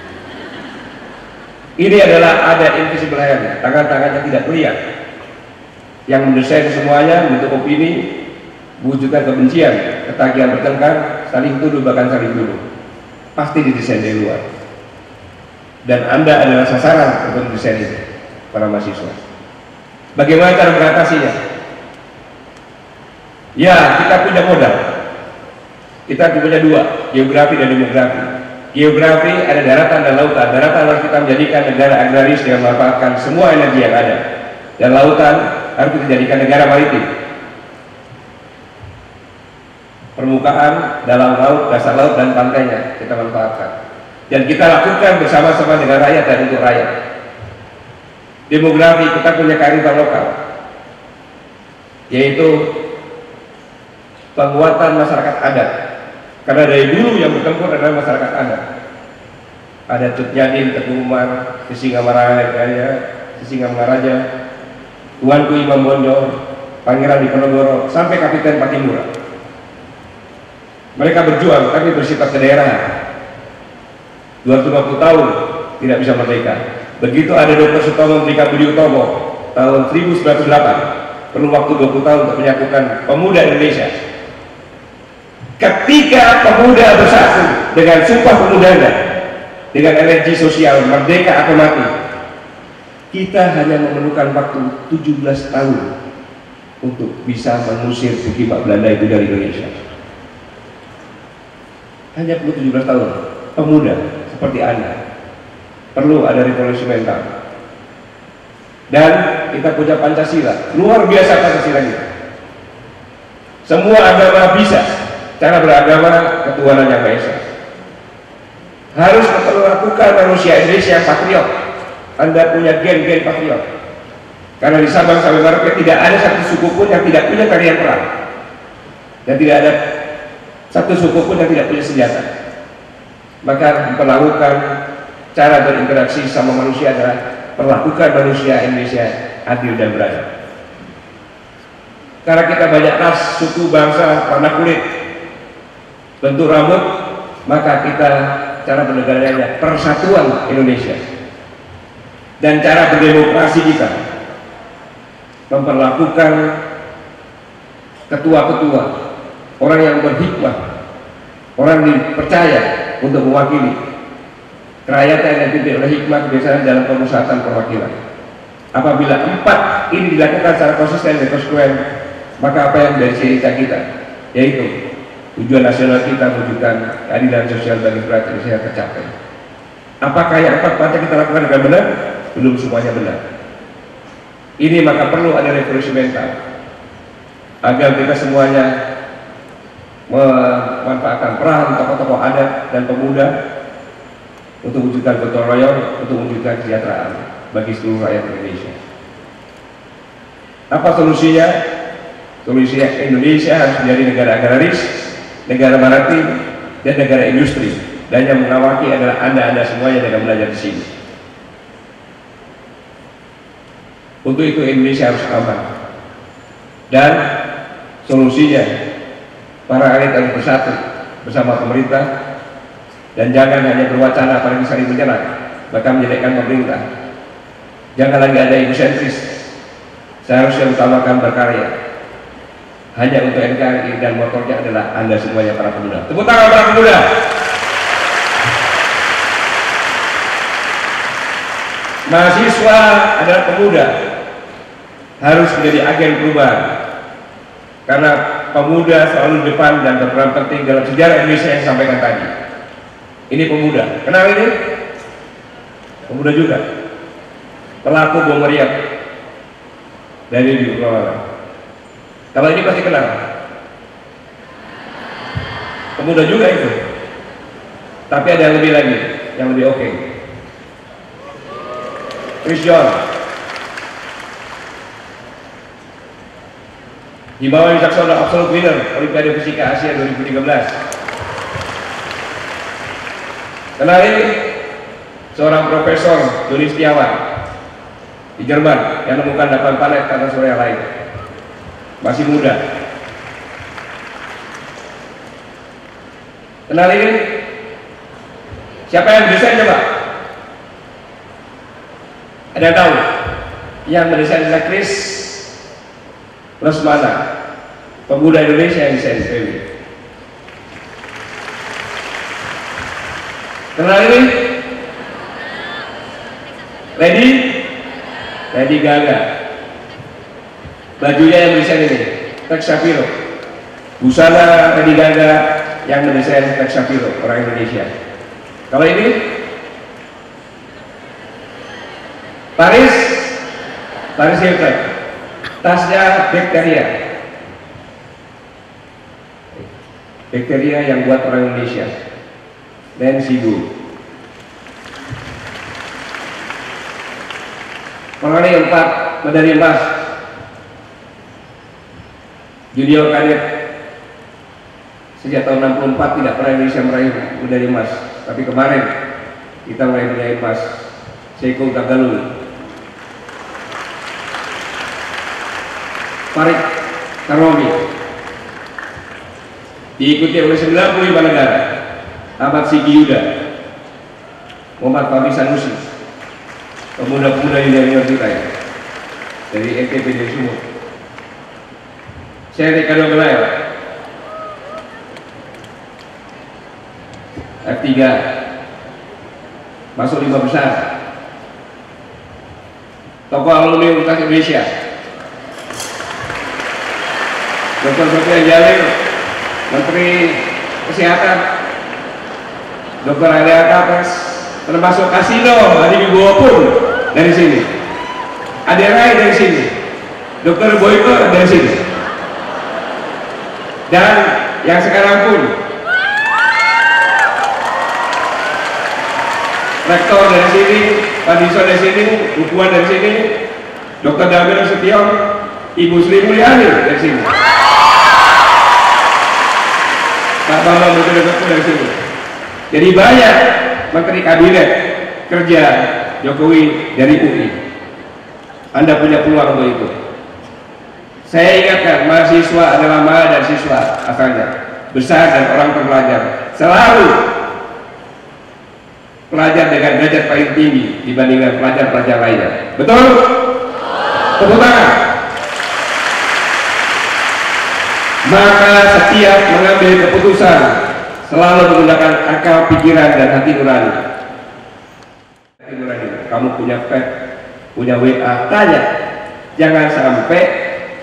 Ini adalah ada invisible hand, tangan-tangannya tidak terlihat, yang mendesain semuanya, bentuk opini, wujudkan kebencian, ketagihan bertengkar, saling tuduh, bahkan saling tuduh. Pasti didesain dari luar. Dan Anda adalah sasaran untuk desain itu, para mahasiswa. Bagaimana cara mengatasinya? Ya, kita punya modal. Kita punya 2, geografi dan demografi. Geografi ada daratan dan lautan. Daratan harus kita menjadikan negara agraris dengan memanfaatkan semua energi yang ada. Dan lautan harus kita jadikan negara maritim. Permukaan, dalam laut, dasar laut, dan pantainya kita manfaatkan. Dan kita lakukan bersama-sama dengan rakyat dan untuk rakyat. Demografi, kita punya kearifan lokal, yaitu penguatan masyarakat adat. Karena dari dulu yang bertempur adalah masyarakat adat. Ada Cut Nyadin, Teguh Umar, Sisingamangaraja, Tuanku Imam Bonjol, Pangeran Diponegoro, sampai Kapiten Patimura. Mereka berjuang, tapi bersifat kedaerahan. 250 tahun tidak bisa merdeka. Begitu ada Dr. Sutomo Trika Budi Utomo tahun 1908, perlu waktu 20 tahun untuk menyatukan pemuda Indonesia. Ketika pemuda bersatu dengan Sumpah Pemuda, dengan energi sosial merdeka atau mati, kita hanya memerlukan waktu 17 tahun untuk bisa mengusir Bukimak Belanda itu dari Indonesia. Hanya perlu 17 tahun. Pemuda seperti Anda perlu ada revolusi mental. Dan kita punya Pancasila, luar biasa Pancasila kita. Semua agama bisa, cara beragama ketuhanan yang Maha Esa. Harus memperlakukan manusia Indonesia yang patriot. Anda punya gen-gen patriot. Karena di Sabang sampai Merauke tidak ada satu suku pun yang tidak punya tarian perang, dan tidak ada satu suku pun yang tidak punya senjata. Maka memperlakukan cara berinteraksi sama manusia adalah perlakukan manusia Indonesia adil dan beradab. Karena kita banyak ras, suku, bangsa, warna kulit, bentuk rambut, maka kita cara bernegaranya persatuan Indonesia. Dan cara berdemokrasi kita memperlakukan ketua-ketua, orang yang berhikmah, orang dipercaya untuk mewakili kerakyatan yang dipimpin oleh hikmah kebiasaan dalam pemusatan perwakilan. Apabila 4 ini dilakukan secara konsisten dan konsekuen, maka apa yang menjadi ciri kita, yaitu tujuan nasional kita mewujudkan keadilan sosial bagi rakyat Indonesia tercapai. Apakah yang 4 pantai kita lakukan dengan benar? Belum semuanya benar. Ini maka perlu ada revolusi mental agar kita semuanya memanfaatkan peran tokoh-tokoh adat dan pemuda untuk wujudkan gotong royong, untuk mewujudkan kesejahteraan bagi seluruh rakyat Indonesia. Apa solusinya? Solusinya Indonesia harus menjadi negara agraris, negara maritim, dan negara industri. Dan yang mengawaki adalah Anda semuanya dengan belajar di sini. Untuk itu Indonesia harus aman. Dan solusinya para elit harus bersatu bersama pemerintah. Dan jangan hanya berwacana apalagi saling menyerang, bahkan menjadikan pemerintah. Jangan lagi ada egosentris. Seharusnya utamakan berkarya. Hanya untuk NKRI dan motornya adalah Anda semuanya para pemuda. Tepuk tangan para pemuda. Mahasiswa adalah pemuda, harus menjadi agen perubahan. Karena pemuda selalu depan dan berperan penting dalam sejarah Indonesia yang disampaikan tadi. Ini pemuda. Kenal ini? Pemuda juga. Pelaku bom meriam dari di Ukraina. Kalau ini pasti kenal. Pemuda juga itu. Tapi ada yang lebih lagi, yang lebih oke. Chris John. Himawan Wicaksono, absolute winner Olimpiade Fisika Asia 2013. Kenal ini? Seorang profesor Joni Setiawan di Jerman yang menemukan 8 planet tata surya lain. Masih muda. Kenal ini? Siapa yang mendesain coba? Ada yang tahu? Yang mendesain adalah Chris Lesmana, pemuda Indonesia yang desain PW. Kenal ini? Lady Gaga. Bajunya yang mendesain ini Tex Shapiro. Busana Lady Gaga yang mendesain Tex Shapiro, orang Indonesia. Kalau ini Paris Hilton. Tasnya Bacteria yang buat orang Indonesia. Nancy Wu. Meraih 4 medali emas junior kadet. Sejak tahun 64 tidak pernah Indonesia meraih medali emas, tapi kemarin kita meraih medali emas. Seiko Tagalung. Farid Karomi diikuti oleh 95 negara. Ahmad Sigi Yuda, Muhammad Fahmi Sanusi, pemuda-pemuda dari kita ya, dari NTB dari Sumut. Saya Ricardo Gelael, F3, masuk 5 besar. Tokoh alumni Universitas Indonesia, Dr. Sofian Jalil, Menteri Kesehatan, Dr. Alia Kapes, termasuk Kasino, Adi Wibowo pun dari sini, Ade Rai dari sini, Dr. Boyko dari sini, dan yang sekarang pun Rektor dari sini, Pak Diso dari sini, Bu Puan dari sini, Dr. Damir Sution, Ibu Sri Mulyani dari sini, Pak Bambang Brojonegoro dari sini. Jadi banyak Menteri Kabinet Kerja Jokowi dari UI. Anda punya peluang untuk itu. Saya ingatkan, mahasiswa adalah mahal dan siswa asalnya, besar dan orang terpelajar. Selalu pelajar dengan derajat paling tinggi dibandingkan pelajar-pelajar lainnya. Betul? Tepuk tangan. Maka setiap mengambil keputusan selalu menggunakan akal, pikiran, dan hati nurani. Kamu punya pet, punya WA, tanya. Jangan sampai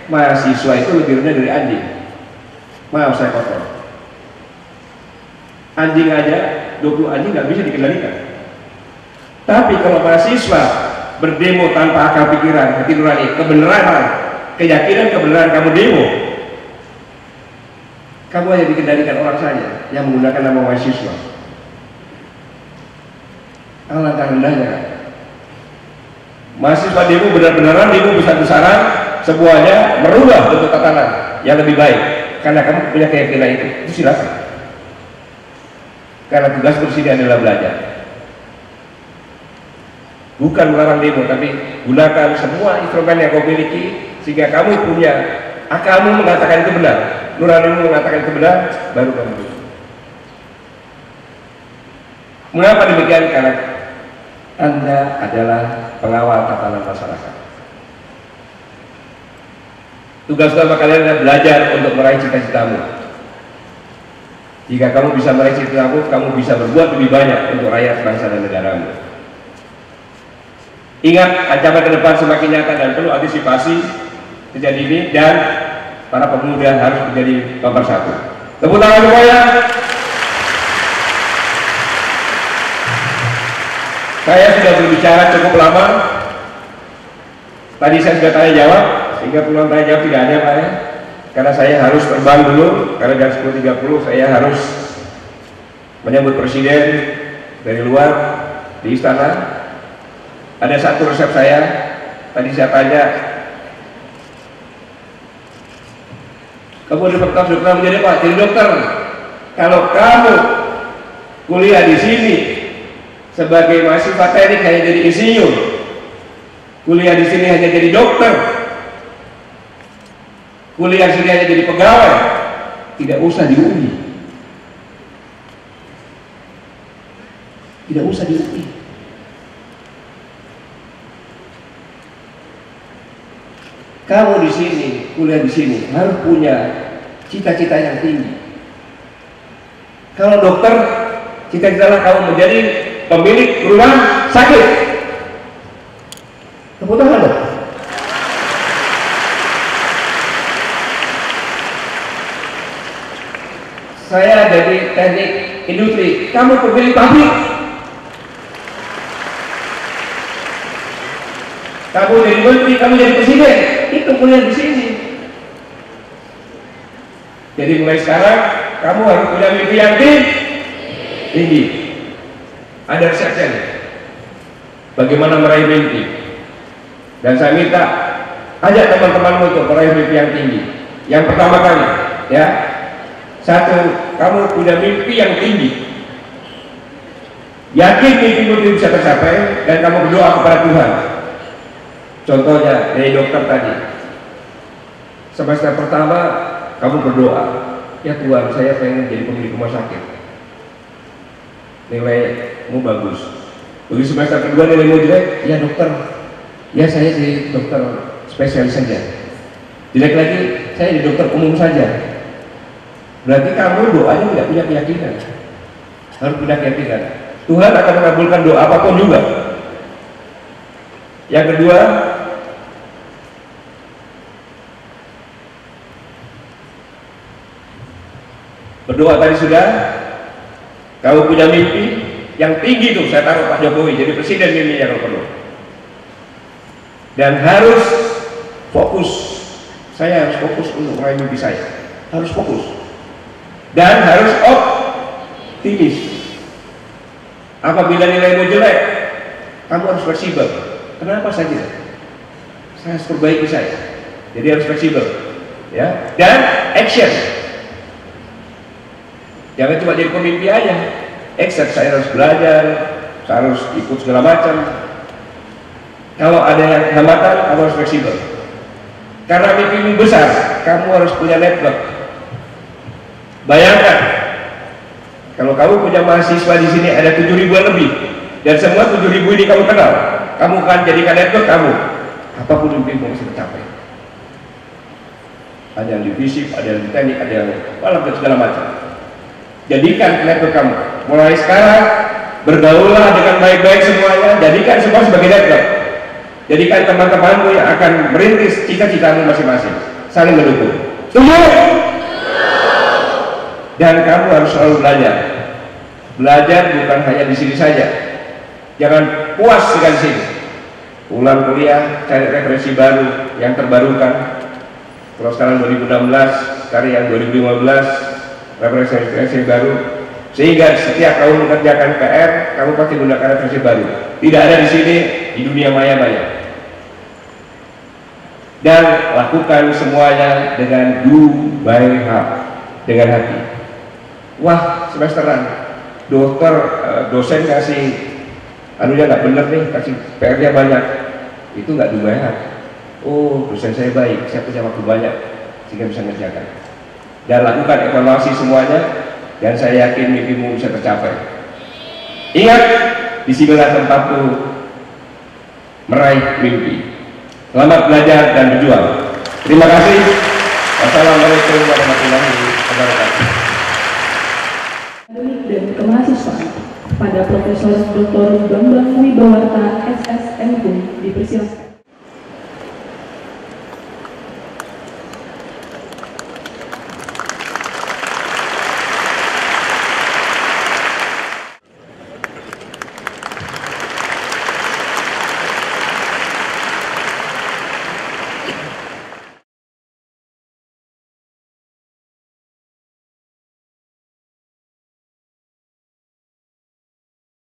mahasiswa itu lebih rendah dari anjing. Maaf saya kotor. Anjing aja, 20 anjing nggak bisa dikendalikan. Tapi kalau mahasiswa berdemo tanpa akal pikiran, hati nurani, kebenaran, keyakinan kebenaran kamu demo, kamu hanya dikendalikan orang saja yang menggunakan nama mahasiswa. Alangkah rendahnya. Mahasiswa demo benar-benaran, demo besar-besaran, semuanya merubah bentuk tatanan yang lebih baik karena kamu punya keyakinan itu silakan. Karena tugas bersini adalah belajar. Bukan melarang demo, tapi gunakan semua instrumen yang kau miliki sehingga kamu punya akalmu mengatakan itu benar, nuranimu mengatakan itu benar, baru kamu bisa. Mengapa demikian? Karena Anda adalah pengawal tatanan masyarakat. Tugas utama kalian adalah belajar untuk meraih cita-citamu. Jika kamu bisa meraih cita-citamu, kamu bisa berbuat lebih banyak untuk rakyat, bangsa, dan negaramu. Ingat, ancaman ke depan semakin nyata dan perlu antisipasi terjadi ini, dan para pemuda harus menjadi nomor satu. Tepuk tangan semuanya. Saya sudah berbicara cukup lama. Tadi saya sudah tanya jawab, sehingga peluang tanya jawab tidak ada, Pak ya. Karena saya harus terbang dulu, karena jam 10.30 saya harus menyambut presiden dari luar di istana. Ada satu resep saya, tadi saya tanya, kamu di Fakultas Kedokteran menjadi apa? Jadi dokter. Kalau kamu kuliah di sini sebagai mahasiswa teknik hanya jadi insinyur, kuliah di sini hanya jadi dokter, kuliah di sini hanya jadi pegawai, tidak usah di UI, tidak usah di UI. Kamu di sini, kuliah di sini harus punya cita-cita yang tinggi. Kalau dokter, cita-citalah kamu menjadi pemilik rumah sakit. Tepuk tangan dong. Saya dari teknik industri, kamu pemilik pabrik. Kamu jadi menteri, kamu jadi presiden, itu kuliah di sini. Jadi mulai sekarang kamu harus punya mimpi yang tinggi. Ada resepnya bagaimana meraih mimpi. Dan saya minta ajak teman-temanmu untuk meraih mimpi yang tinggi. Yang pertama kali, ya, satu, kamu punya mimpi yang tinggi. Yakin mimpimu itu bisa tercapai dan kamu berdoa kepada Tuhan. Contohnya dari dokter tadi, semester pertama kamu berdoa, ya Tuhan, saya pengen jadi pemilik rumah sakit, nilaimu bagus. Begitu semester kedua nilaimu jelek, ya dokter, ya saya jadi dokter spesialis saja. Jelek lagi, saya jadi dokter umum saja. Berarti kamu doanya tidak punya keyakinan. Harus punya keyakinan Tuhan akan mengabulkan doa apapun juga. Yang kedua, berdoa tadi sudah. Kamu punya mimpi yang tinggi tuh, saya taruh Pak Jokowi jadi presiden mimpinya kalau perlu. Dan harus fokus. Saya harus fokus untuk meraih mimpi saya. Harus fokus. Dan harus optimis. Apabila nilaimu jelek, kamu harus fleksibel. Kenapa saya tidak? Saya harus perbaiki saya. Jadi harus fleksibel, ya. Dan action. Jangan cuma jadi pemimpi aja. Action, saya harus belajar, saya harus ikut segala macam. Kalau ada yang hambatan, kamu harus fleksibel. Karena mimpimu besar, kamu harus punya network. Bayangkan, kalau kamu punya mahasiswa di sini ada 7.000-an lebih, dan semua 7.000 ini kamu kenal, kamu akan jadikan network kamu. Apapun mimpimu bisa tercapai. Ada yang di fisik, ada yang di teknik, ada yang malam dan segala macam. Jadikan network kamu. Mulai sekarang bergaullah dengan baik-baik semuanya. Jadikan semua sebagai network. Jadikan teman-temanmu yang akan merintis cita-citamu masing-masing. Saling mendukung. Setuju? Dan kamu harus selalu belajar. Belajar bukan hanya di sini saja. Jangan puas dengan sini. Pulang kuliah, cari referensi baru yang terbarukan. Kalau sekarang 2016, cari yang 2015, referensi baru. Sehingga setiap kamu mengerjakan PR, kamu pasti menggunakan referensi baru. Tidak ada di sini, di dunia maya-maya. Dan lakukan semuanya dengan do by heart, dengan hati. Wah, semesteran dokter, dosen kasih anunya nggak bener nih, kasih PR-nya banyak, itu nggak do by heart. Oh, dosen saya baik, saya punya waktu banyak sehingga bisa mengerjakan. Dan lakukan evaluasi semuanya, dan saya yakin mimpimu bisa tercapai. Ingat, disinilah tempatmu meraih mimpi. Selamat belajar dan berjuang. Terima kasih. Wassalamualaikum warahmatullahi wabarakatuh. Dan kemahasiswaan pada Profesor Dr. Bambang Wibawarta SSMU dipersilakan.